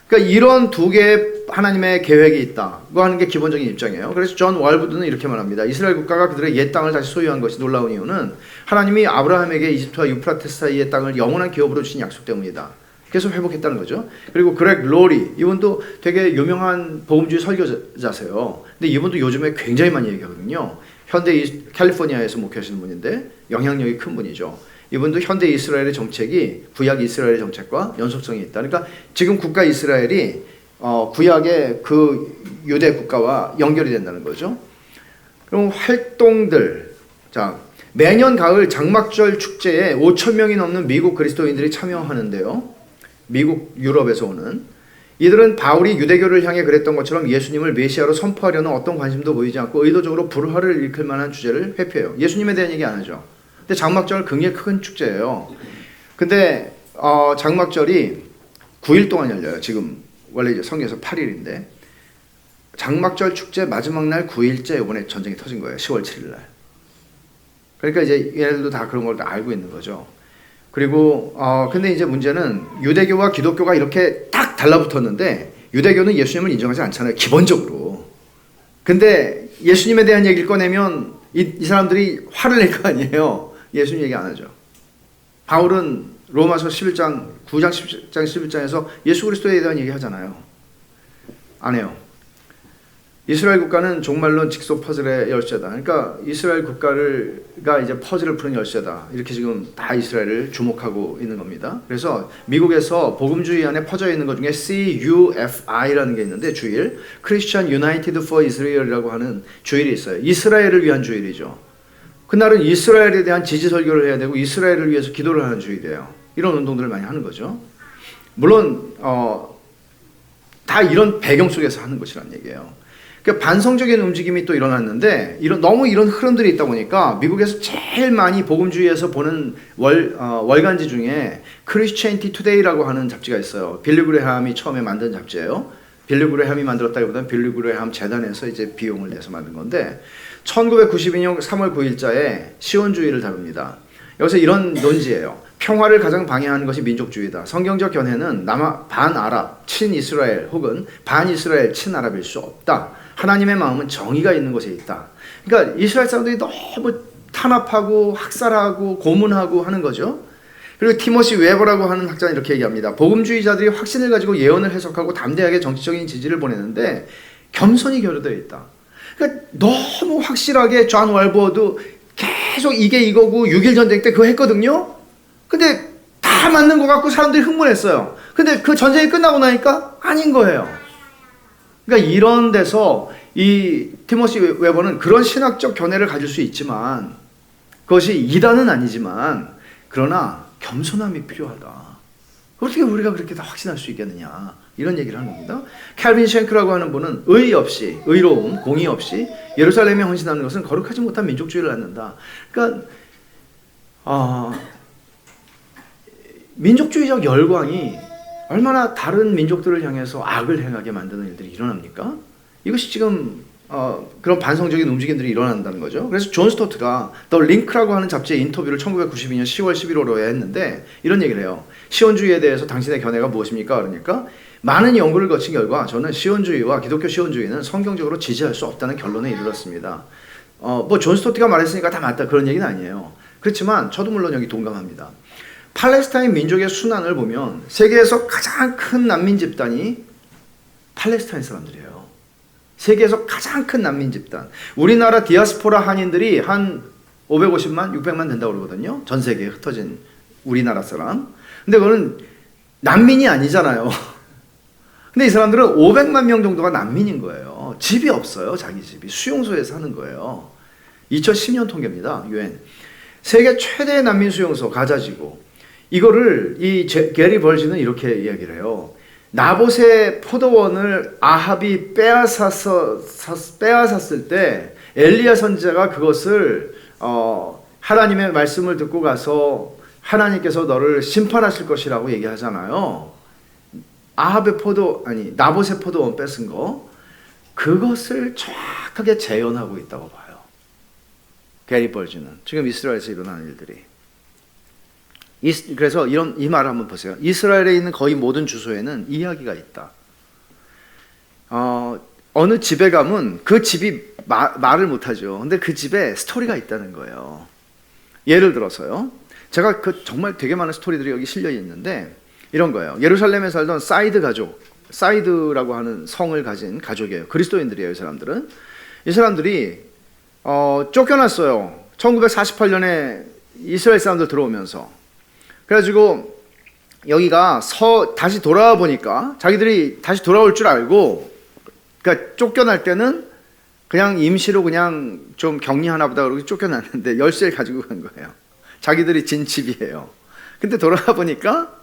그러니까 이런 두 개의 하나님의 계획이 있다고 하는 게 기본적인 입장이에요. 그래서 존 왈부드는 이렇게 말합니다. 이스라엘 국가가 그들의 옛 땅을 다시 소유한 것이 놀라운 이유는 하나님이 아브라함에게 이집트와 유프라테스 사이의 땅을 영원한 기업으로 주신 약속 때문이다. 그래서 회복했다는 거죠. 그리고 그렉 로리, 이분도 되게 유명한 복음주의 설교자세요. 근데 이분도 요즘에 굉장히 많이 얘기하거든요. 현대 캘리포니아에서 목회하시는 분인데 영향력이 큰 분이죠. 이분도 현대 이스라엘의 정책이 구약 이스라엘의 정책과 연속성이 있다. 그러니까 지금 국가 이스라엘이 구약의 그 유대 국가와 연결이 된다는 거죠. 그럼 활동들, 자, 매년 가을 장막절 축제에 5천 명이 넘는 미국 그리스도인들이 참여하는데요. 미국, 유럽에서 오는 이들은 바울이 유대교를 향해 그랬던 것처럼 예수님을 메시아로 선포하려는 어떤 관심도 보이지 않고 의도적으로 불화를 일으킬 만한 주제를 회피해요. 예수님에 대한 얘기 안 하죠. 근데 장막절 굉장히 큰 축제예요. 근데 장막절이 9일 동안 열려요. 지금 원래 이제 성경에서 8일인데 장막절 축제 마지막 날 9일째 이번에 전쟁이 터진 거예요. 10월 7일 날. 그러니까 이제 얘네들도 다 그런 걸 다 알고 있는 거죠. 그리고 근데 이제 문제는 유대교와 기독교가 이렇게 딱 달라붙었는데 유대교는 예수님을 인정하지 않잖아요. 기본적으로. 근데 예수님에 대한 얘기를 꺼내면 이 사람들이 화를 낼 거 아니에요. 예수님 얘기 안 하죠. 바울은 로마서 11장 9장 10장 11장에서 예수 그리스도에 대한 얘기 하잖아요. 안 해요. 이스라엘 국가는 종말론 직소 퍼즐의 열쇠다. 그러니까 이스라엘 국가가 이제 퍼즐을 푸는 열쇠다. 이렇게 지금 다 이스라엘을 주목하고 있는 겁니다. 그래서 미국에서 복음주의 안에 퍼져 있는 것 중에 CUFI라는 게 있는데 주일, Christian United for Israel이라고 하는 주일이 있어요. 이스라엘을 위한 주일이죠. 그날은 이스라엘에 대한 지지 설교를 해야 되고 이스라엘을 위해서 기도를 하는 주일이에요. 이런 운동들을 많이 하는 거죠. 물론 다 이런 배경 속에서 하는 것이란 얘기예요. 그러니까 반성적인 움직임이 또 일어났는데 너무 이런 흐름들이 있다 보니까 미국에서 제일 많이 복음주의에서 보는 월간지 중에 크리스티애니티 투데이라고 하는 잡지가 있어요. 빌리 그레함이 처음에 만든 잡지예요. 빌리 그레함이 만들었다기보다는 빌리 그레함 재단에서 이제 비용을 내서 만든 건데 1992년 3월 9일자에 시온주의를 다룹니다. 여기서 이런 논지예요. 평화를 가장 방해하는 것이 민족주의다. 성경적 견해는 반아랍, 친이스라엘 혹은 반이스라엘, 친아랍일 수 없다. 하나님의 마음은 정의가 있는 곳에 있다. 그러니까 이스라엘 사람들이 너무 탄압하고 학살하고 고문하고 하는 거죠. 그리고 티모시 웨버라고 하는 학자는 이렇게 얘기합니다. 복음주의자들이 확신을 가지고 예언을 해석하고 담대하게 정치적인 지지를 보내는데 겸손이 결여되어 있다. 그러니까 너무 확실하게 존 왈버도 계속 이게 이거고 6.1 전쟁 때 그거 했거든요. 근데 다 맞는 것 같고 사람들이 흥분했어요. 근데 그 전쟁이 끝나고 나니까 아닌 거예요. 그러니까 이런 데서 이 티모시 웨버는 그런 신학적 견해를 가질 수 있지만 그것이 이단은 아니지만 그러나 겸손함이 필요하다. 어떻게 우리가 그렇게 다 확신할 수 있겠느냐 이런 얘기를 하는 겁니다. 캘빈 쉔크라고 하는 분은 의 없이 의로움, 공의 없이 예루살렘에 헌신하는 것은 거룩하지 못한 민족주의를 낳는다. 그러니까 민족주의적 열광이 얼마나 다른 민족들을 향해서 악을 행하게 만드는 일들이 일어납니까? 이것이 지금 그런 반성적인 움직임들이 일어난다는 거죠. 그래서 존 스토트가 더 링크라고 하는 잡지의 인터뷰를 1992년 10월 11월에 했는데 이런 얘기를 해요. 시온주의에 대해서 당신의 견해가 무엇입니까? 그러니까 많은 연구를 거친 결과 저는 시온주의와 기독교 시온주의는 성경적으로 지지할 수 없다는 결론에 이르렀습니다. 뭐 존 스토트가 말했으니까 다 맞다 그런 얘기는 아니에요. 그렇지만 저도 물론 여기 동감합니다. 팔레스타인 민족의 순환을 보면 세계에서 가장 큰 난민 집단이 팔레스타인 사람들이에요. 세계에서 가장 큰 난민 집단. 우리나라 디아스포라 한인들이 한 550만, 600만 된다고 그러거든요. 전 세계에 흩어진 우리나라 사람. 근데 그거는 난민이 아니잖아요. 근데 이 사람들은 500만 명 정도가 난민인 거예요. 집이 없어요. 자기 집이 수용소에 사는 거예요. 2010년 통계입니다. UN. 세계 최대 난민 수용소 가자지구. 이거를 게리 벌지는 이렇게 이야기를 해요. 나봇의 포도원을 아합이 빼앗았을 때 엘리야 선지자가 그것을 하나님의 말씀을 듣고 가서 하나님께서 너를 심판하실 것이라고 얘기하잖아요. 나봇의 포도원 뺏은 거, 그것을 정확하게 재현하고 있다고 봐요. 게리 벌지는 지금 이스라엘에서 일어나는 일들이. 그래서 이 말을 한번 보세요. 이스라엘에 있는 거의 모든 주소에는 이야기가 있다. 어느 집에 가면 그 집이 말을 못하죠. 근데 그 집에 스토리가 있다는 거예요. 예를 들어서요. 제가 정말 되게 많은 스토리들이 여기 실려 있는데 이런 거예요. 예루살렘에 살던 사이드 가족, 사이드라고 하는 성을 가진 가족이에요. 그리스도인들이에요. 이 사람들이 쫓겨났어요. 1948년에 이스라엘 사람들 들어오면서. 그래가지고 여기가 다시 돌아와 보니까 자기들이 다시 돌아올 줄 알고, 그러니까 쫓겨날 때는 그냥 임시로 그냥 좀 격리하나 보다 그러고 쫓겨났는데 열쇠를 가지고 간 거예요. 자기들이 진 집이에요. 근데 돌아와 보니까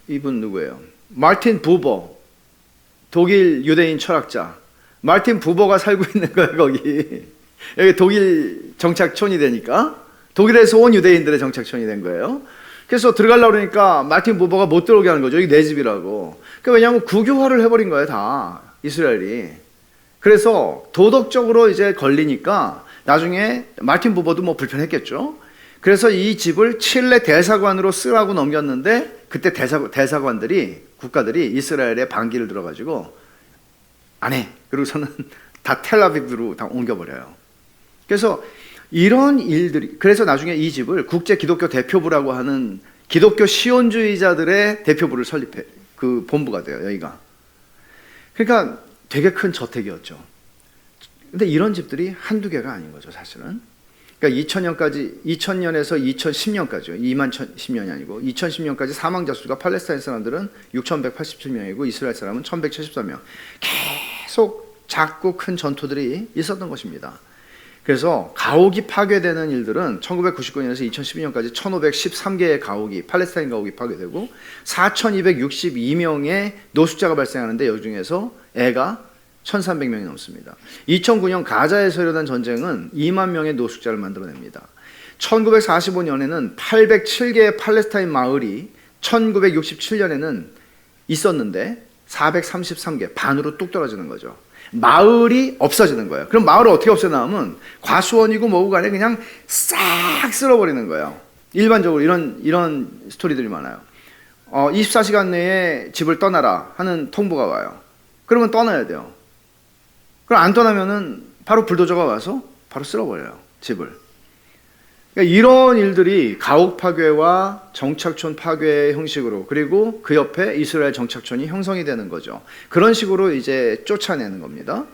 이분 누구예요? 마틴 부버, 독일 유대인 철학자 마틴 부버가 살고 있는 거예요. 여기 독일 정착촌이 되니까 독일에서 온 유대인들의 정착촌이 된 거예요. 그래서 들어가려고 그러니까 마틴 부버가 못 들어오게 하는 거죠. 여기 내 집이라고. 그러니까 왜냐하면 국유화를 해버린 거예요, 다 이스라엘이. 그래서 도덕적으로 이제 걸리니까 나중에 마틴 부버도 뭐 불편했겠죠. 그래서 이 집을 칠레 대사관으로 쓰라고 넘겼는데 그때 대사관들이, 국가들이 이스라엘에 반기를 들어가지고 안 해. 그리고서는 다 텔아비브로 다 옮겨버려요. 그래서 이런 일들이, 그래서 나중에 이 집을 국제 기독교 대표부라고 하는 기독교 시온주의자들의 대표부를 설립해, 그 본부가 돼요, 여기가. 그러니까 되게 큰 저택이었죠. 근데 이런 집들이 한두 개가 아닌 거죠, 사실은. 그러니까 2000년에서 2010년까지요. 2010년이 아니고 2010년까지 사망자 수가 팔레스타인 사람들은 6,187명이고 이스라엘 사람은 1,174명. 계속 작고 큰 전투들이 있었던 것입니다. 그래서 가옥이 파괴되는 일들은 1999년에서 2012년까지 1,513개의 가옥이, 팔레스타인 가옥이 파괴되고 4,262명의 노숙자가 발생하는데 이 중에서 애가 1,300명이 넘습니다. 2009년 가자에서 일어난 전쟁은 2만 명의 노숙자를 만들어냅니다. 1945년에는 807개의 팔레스타인 마을이 1967년에는 있었는데 433개, 반으로 뚝 떨어지는 거죠. 마을이 없어지는 거예요. 그럼 마을을 어떻게 없애나면 과수원이고 뭐고 간에 그냥 싹 쓸어버리는 거예요. 일반적으로 이런 스토리들이 많아요. 24시간 내에 집을 떠나라 하는 통보가 와요. 그러면 떠나야 돼요. 그럼 안 떠나면은 바로 불도저가 와서 바로 쓸어버려요, 집을. 그러니까 이런 일들이 가옥 파괴와 정착촌 파괴의 형식으로, 그리고 그 옆에 이스라엘 정착촌이 형성이 되는 거죠. 그런 식으로 이제 쫓아내는 겁니다.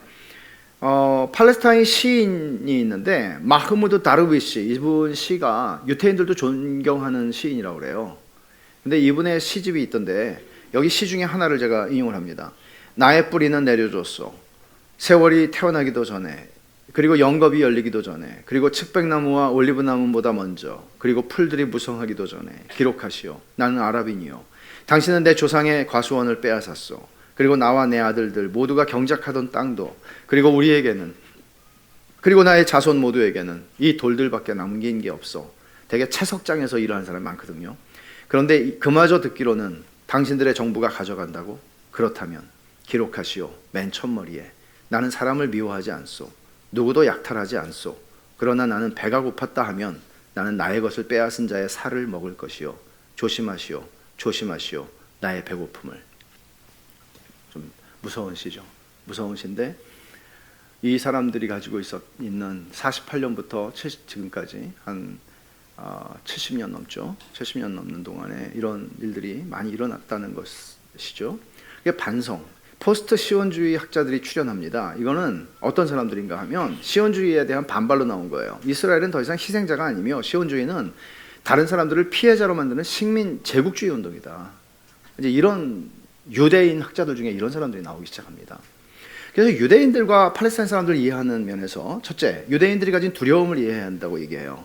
팔레스타인 시인이 있는데 마흐무드 다르위시, 이분 시가 유태인들도 존경하는 시인이라고 그래요. 근데 이분의 시집이 있던데 여기 시 중에 하나를 제가 인용을 합니다. 나의 뿌리는 내려줬소. 세월이 태어나기도 전에, 그리고 영겁이 열리기도 전에, 그리고 측백나무와 올리브나무보다 먼저, 그리고 풀들이 무성하기도 전에 기록하시오. 나는 아랍인이요. 당신은 내 조상의 과수원을 빼앗았소. 그리고 나와 내 아들들 모두가 경작하던 땅도, 그리고 우리에게는, 그리고 나의 자손 모두에게는 이 돌들밖에 남긴 게 없어. 되게 채석장에서 일하는 사람이 많거든요. 그런데 그마저 듣기로는 당신들의 정부가 가져간다고? 그렇다면 기록하시오. 맨 첫머리에 나는 사람을 미워하지 않소. 누구도 약탈하지 않소. 그러나 나는 배가 고팠다 하면 나는 나의 것을 빼앗은 자의 살을 먹을 것이요. 조심하시오. 조심하시오. 나의 배고픔을. 좀 무서운 시죠. 무서운 시인데 이 사람들이 가지고 있는 48년부터 지금까지 한 70년 넘죠. 70년 넘는 동안에 이런 일들이 많이 일어났다는 것이죠. 이게 반성. 포스트 시온주의 학자들이 출연합니다. 이거는 어떤 사람들인가 하면 시온주의에 대한 반발로 나온 거예요. 이스라엘은 더 이상 희생자가 아니며 시온주의는 다른 사람들을 피해자로 만드는 식민 제국주의 운동이다. 이제 이런 유대인 학자들 중에 이런 사람들이 나오기 시작합니다. 그래서 유대인들과 팔레스타인 사람들을 이해하는 면에서 첫째, 유대인들이 가진 두려움을 이해해야 한다고 얘기해요.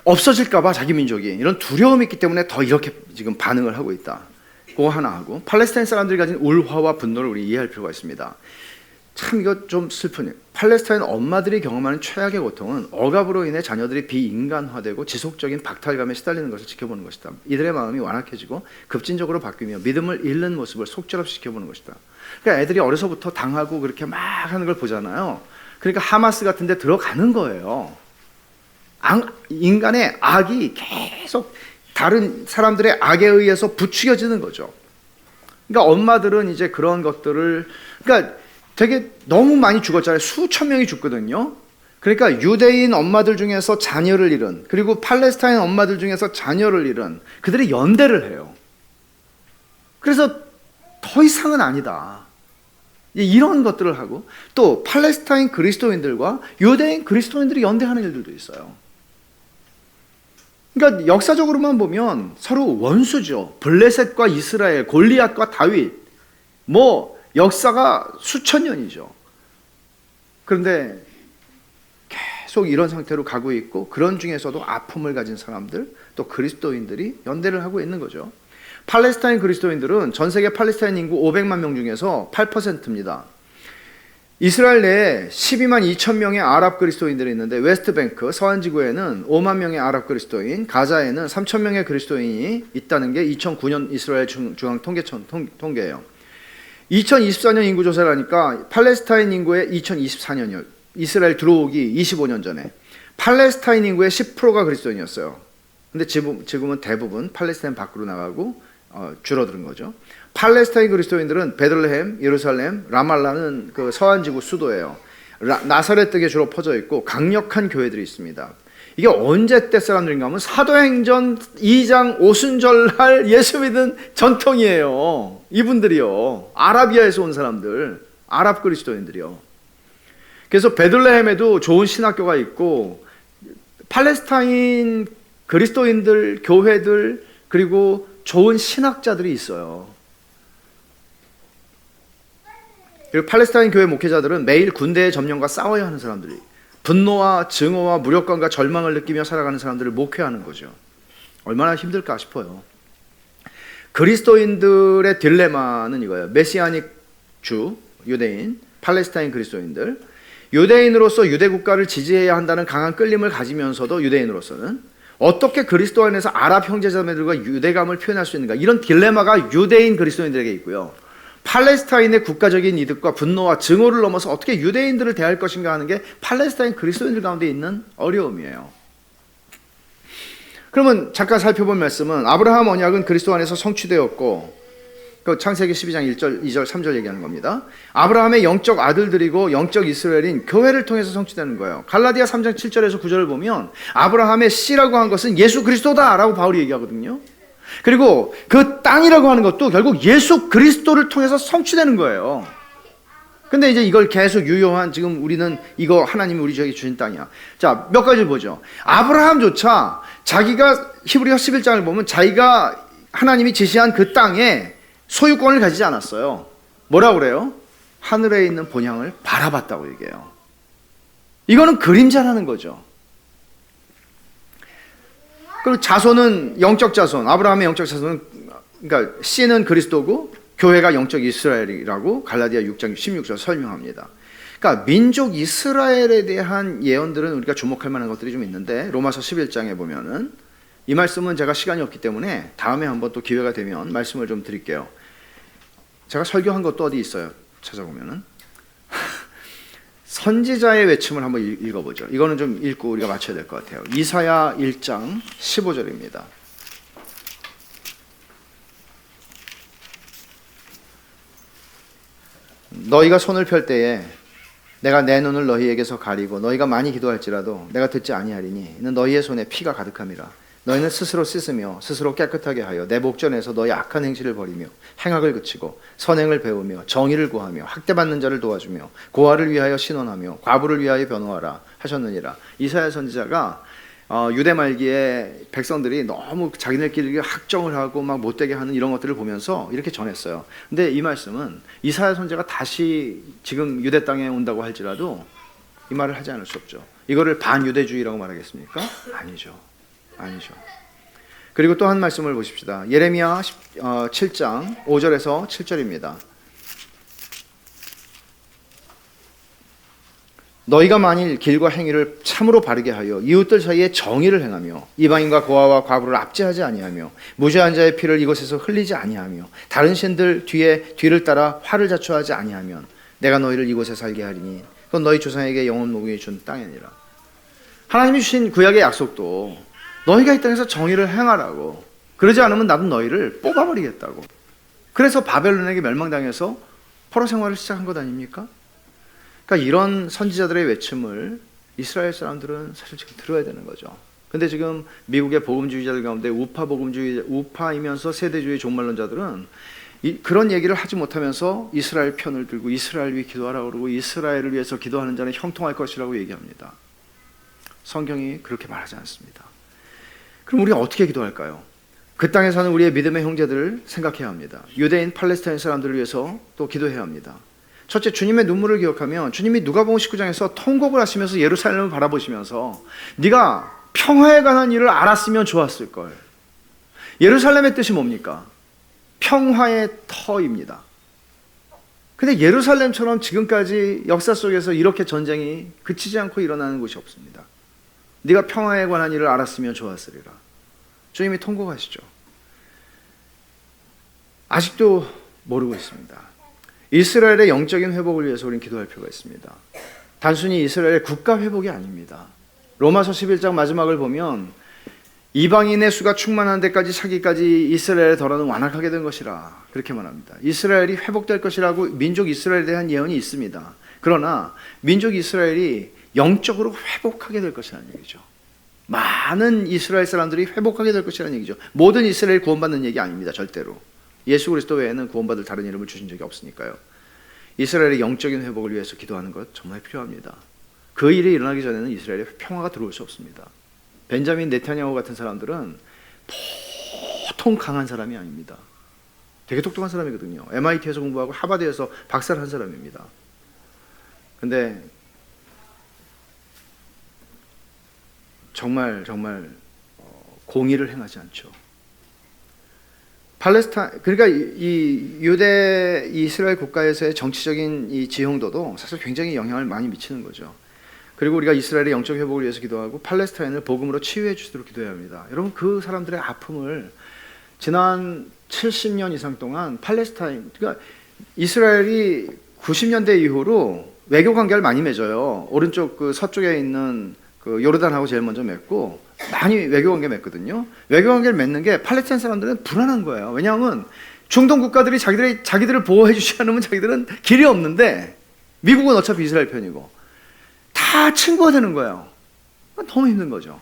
없어질까 봐 자기 민족이 이런 두려움이 있기 때문에 더 이렇게 지금 반응을 하고 있다. 그거 하나 하고, 팔레스타인 사람들이 가진 울화와 분노를 우리 이해할 필요가 있습니다. 참 이거 좀 슬픈 일. 팔레스타인 엄마들이 경험하는 최악의 고통은 억압으로 인해 자녀들이 비인간화되고 지속적인 박탈감에 시달리는 것을 지켜보는 것이다. 이들의 마음이 완악해지고 급진적으로 바뀌며 믿음을 잃는 모습을 속절없이 지켜보는 것이다. 그러니까 애들이 어려서부터 당하고 그렇게 막 하는 걸 보잖아요. 그러니까 하마스 같은 데 들어가는 거예요. 인간의 악이 계속 다른 사람들의 악에 의해서 부추겨지는 거죠. 그러니까 엄마들은 이제 그런 것들을, 그러니까 되게 너무 많이 죽었잖아요. 수천 명이 죽거든요. 그러니까 유대인 엄마들 중에서 자녀를 잃은, 그리고 팔레스타인 엄마들 중에서 자녀를 잃은 그들이 연대를 해요. 그래서 더 이상은 아니다. 이런 것들을 하고, 또 팔레스타인 그리스도인들과 유대인 그리스도인들이 연대하는 일들도 있어요. 그러니까 역사적으로만 보면 서로 원수죠. 블레셋과 이스라엘, 골리앗과 다윗, 뭐 역사가 수천 년이죠. 그런데 계속 이런 상태로 가고 있고, 그런 중에서도 아픔을 가진 사람들, 또 그리스도인들이 연대를 하고 있는 거죠. 팔레스타인 그리스도인들은 전 세계 팔레스타인 인구 500만 명 중에서 8%입니다. 이스라엘 내에 12만 2천 명의 아랍 그리스도인들이 있는데, 웨스트뱅크 서안 지구에는 5만 명의 아랍 그리스도인, 가자에는 3천 명의 그리스도인이 있다는 게 2009년 이스라엘 중앙 통계청 통계예요. 2024년 인구 조사를 하니까 팔레스타인 인구의 2024년이요. 이스라엘 들어오기 25년 전에 팔레스타인 인구의 10%가 그리스도인이었어요. 근데 지금은 대부분 팔레스타인 밖으로 나가고 줄어드는 거죠. 팔레스타인 그리스도인들은 베들레헴, 예루살렘, 라말라는 그 서안 지구 수도예요. 나사렛 에 주로 퍼져 있고 강력한 교회들이 있습니다. 이게 언제 때 사람들인가 하면 사도행전 2장 오순절날 예수 믿은 전통이에요. 이분들이요. 아라비아에서 온 사람들, 아랍 그리스도인들이요. 그래서 베들레헴에도 좋은 신학교가 있고, 팔레스타인 그리스도인들, 교회들, 그리고 좋은 신학자들이 있어요. 그리고 팔레스타인 교회 목회자들은 매일 군대의 점령과 싸워야 하는 사람들이, 분노와 증오와 무력감과 절망을 느끼며 살아가는 사람들을 목회하는 거죠. 얼마나 힘들까 싶어요. 그리스도인들의 딜레마는 이거예요. 메시아닉 주, 유대인, 팔레스타인 그리스도인들, 유대인으로서 유대 국가를 지지해야 한다는 강한 끌림을 가지면서도 유대인으로서는 어떻게 그리스도 안에서 아랍 형제자매들과 유대감을 표현할 수 있는가, 이런 딜레마가 유대인 그리스도인들에게 있고요. 팔레스타인의 국가적인 이득과 분노와 증오를 넘어서 어떻게 유대인들을 대할 것인가 하는 게 팔레스타인 그리스도인들 가운데 있는 어려움이에요. 그러면 잠깐 살펴본 말씀은, 아브라함 언약은 그리스도 안에서 성취되었고, 그 창세기 12장 1절, 2절, 3절 얘기하는 겁니다. 아브라함의 영적 아들들이고 영적 이스라엘인 교회를 통해서 성취되는 거예요. 갈라디아 3장 7절에서 9절을 보면 아브라함의 씨라고 한 것은 예수 그리스도다라고 바울이 얘기하거든요. 그리고 그 땅이라고 하는 것도 결국 예수 그리스도를 통해서 성취되는 거예요. 근데 이제 이걸 계속 유효한, 지금 우리는 이거 하나님이 우리 저에게 주신 땅이야. 자, 몇 가지를 보죠. 아브라함조차 자기가, 히브리서 11장을 보면 자기가 하나님이 제시한 그 땅에 소유권을 가지지 않았어요. 뭐라고 그래요? 하늘에 있는 본향을 바라봤다고 얘기해요. 이거는 그림자라는 거죠. 그리고 자손은 영적 자손, 아브라함의 영적 자손은, 그러니까 씨는 그리스도고 교회가 영적 이스라엘이라고 갈라디아 6장 16절 설명합니다. 그러니까 민족 이스라엘에 대한 예언들은 우리가 주목할 만한 것들이 좀 있는데, 로마서 11장에 보면은, 이 말씀은 제가 시간이 없기 때문에 다음에 한번 또 기회가 되면 말씀을 좀 드릴게요. 제가 설교한 것도 어디 있어요? 찾아보면은. 선지자의 외침을 한번 읽어보죠. 이거는 좀 읽고 우리가 맞춰야 될 것 같아요. 이사야 1장 15절입니다. 너희가 손을 펼 때에 내가 내 눈을 너희에게서 가리고 너희가 많이 기도할지라도 내가 듣지 아니하리니 이는 너희의 손에 피가 가득함이라. 너희는 스스로 씻으며 스스로 깨끗하게 하여 내 목전에서 너희 악한 행실을 버리며 행악을 그치고 선행을 배우며 정의를 구하며 학대받는 자를 도와주며 고아를 위하여 신원하며 과부를 위하여 변호하라 하셨느니라. 이사야 선지자가 유대 말기에 백성들이 너무 자기네끼리 학정을 하고 막 못되게 하는 이런 것들을 보면서 이렇게 전했어요. 근데 이 말씀은 이사야 선지자가 다시 지금 유대 땅에 온다고 할지라도 이 말을 하지 않을 수 없죠. 이거를 반유대주의라고 말하겠습니까? 아니죠. 그리고 또 한 말씀을 보십시다. 예레미야 7장 5절에서 7절입니다. 너희가 만일 길과 행위를 참으로 바르게 하여 이웃들 사이에 정의를 행하며 이방인과 고아와 과부를 압제하지 아니하며 무죄한 자의 피를 이곳에서 흘리지 아니하며 다른 신들 뒤를 따라 화를 자초하지 아니하면 내가 너희를 이곳에 살게 하리니 그건 너희 조상에게 영원 목이 준 땅이니라. 하나님이 주신 구약의 약속도 너희가 이 땅에서 정의를 행하라고, 그러지 않으면 나도 너희를 뽑아버리겠다고. 그래서 바벨론에게 멸망당해서 포로 생활을 시작한 것 아닙니까? 그러니까 이런 선지자들의 외침을 이스라엘 사람들은 사실 지금 들어야 되는 거죠. 근데 지금 미국의 복음주의자들 가운데 우파이면서 세대주의 종말론자들은 그런 얘기를 하지 못하면서 이스라엘 편을 들고 이스라엘 위해 기도하라고 그러고 이스라엘을 위해서 기도하는 자는 형통할 것이라고 얘기합니다. 성경이 그렇게 말하지 않습니다. 그럼 우리가 어떻게 기도할까요? 그 땅에 사는 우리의 믿음의 형제들을 생각해야 합니다. 유대인 팔레스타인 사람들을 위해서 또 기도해야 합니다. 첫째, 주님의 눈물을 기억하면 주님이 누가복음 19장에서 통곡을 하시면서 예루살렘을 바라보시면서 네가 평화에 관한 일을 알았으면 좋았을 걸. 예루살렘의 뜻이 뭡니까? 평화의 터입니다. 근데 예루살렘처럼 지금까지 역사 속에서 이렇게 전쟁이 그치지 않고 일어나는 곳이 없습니다. 네가 평화에 관한 일을 알았으면 좋았으리라. 주님이 통곡하시죠. 아직도 모르고 있습니다. 이스라엘의 영적인 회복을 위해서 우리는 기도할 필요가 있습니다. 단순히 이스라엘의 국가 회복이 아닙니다. 로마서 11장 마지막을 보면 이방인의 수가 충만한 데까지 차기까지 이스라엘의 덜어는 완악하게 된 것이라 그렇게 말합니다. 이스라엘이 회복될 것이라고 민족 이스라엘에 대한 예언이 있습니다. 그러나 민족 이스라엘이 영적으로 회복하게 될 것이라는 얘기죠. 많은 이스라엘 사람들이 회복하게 될 것이라는 얘기죠. 모든 이스라엘 구원받는 얘기 아닙니다. 절대로. 예수 그리스도 외에는 구원받을 다른 이름을 주신 적이 없으니까요. 이스라엘의 영적인 회복을 위해서 기도하는 것 정말 필요합니다. 그 일이 일어나기 전에는 이스라엘에 평화가 들어올 수 없습니다. 벤자민 네타냐후 같은 사람들은 보통 강한 사람이 아닙니다. 되게 똑똑한 사람이거든요. MIT에서 공부하고 하버드에서 박사를 한 사람입니다. 근데 정말 공의를 행하지 않죠. 그러니까 이 유대 이스라엘 국가에서의 정치적인 이 지형도도 사실 굉장히 영향을 많이 미치는 거죠. 그리고 우리가 이스라엘의 영적 회복을 위해서 기도하고 팔레스타인을 복음으로 치유해 주도록 기도해야 합니다. 여러분, 그 사람들의 아픔을 지난 70년 이상 동안 그러니까 이스라엘이 90년대 이후로 외교 관계를 많이 맺어요. 오른쪽 그 서쪽에 있는 그 요르단하고 제일 먼저 맺고 많이 외교 관계 맺거든요. 외교 관계를 맺는 게 팔레스타인 사람들은 불안한 거예요. 왜냐하면 중동 국가들이 자기들을 보호해 주지 않으면 자기들은 길이 없는데 미국은 어차피 이스라엘 편이고 다 친구가 되는 거예요. 너무 힘든 거죠.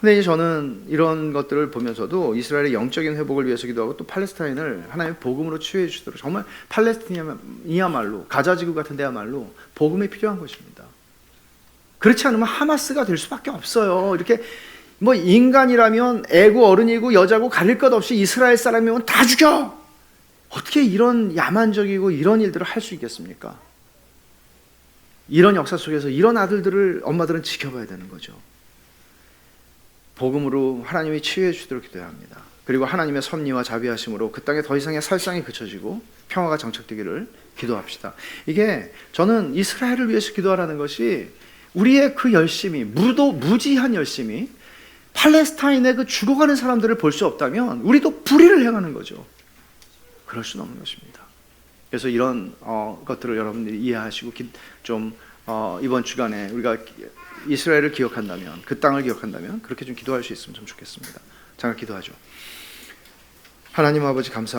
근데 이제 저는 이런 것들을 보면서도 이스라엘의 영적인 회복을 위해서 기도하고 또 팔레스타인을 하나님의 복음으로 치유해 주시도록, 정말 팔레스타인이야말로 가자지구 같은 데야말로 복음이 필요한 것입니다. 그렇지 않으면 하마스가 될 수밖에 없어요. 이렇게 뭐 인간이라면 애고 어른이고 여자고 가릴 것 없이 이스라엘 사람이면 다 죽여! 어떻게 이런 야만적이고 이런 일들을 할 수 있겠습니까? 이런 역사 속에서 이런 아들들을 엄마들은 지켜봐야 되는 거죠. 복음으로 하나님이 치유해 주도록 기도해야 합니다. 그리고 하나님의 섭리와 자비하심으로 그 땅에 더 이상의 살상이 그쳐지고 평화가 정착되기를 기도합시다. 이게 저는 이스라엘을 위해서 기도하라는 것이 우리의 그 열심이, 무지한 열심이 팔레스타인의 그 죽어가는 사람들을 볼 수 없다면 우리도 불의를 행하는 거죠. 그럴 수는 없는 것입니다. 그래서 이런 것들을 여러분들이 이해하시고 좀 이번 주간에 우리가 이스라엘을 기억한다면, 그 땅을 기억한다면 그렇게 좀 기도할 수 있으면 좀 좋겠습니다. 잠깐 기도하죠. 하나님 아버지 감사합니다.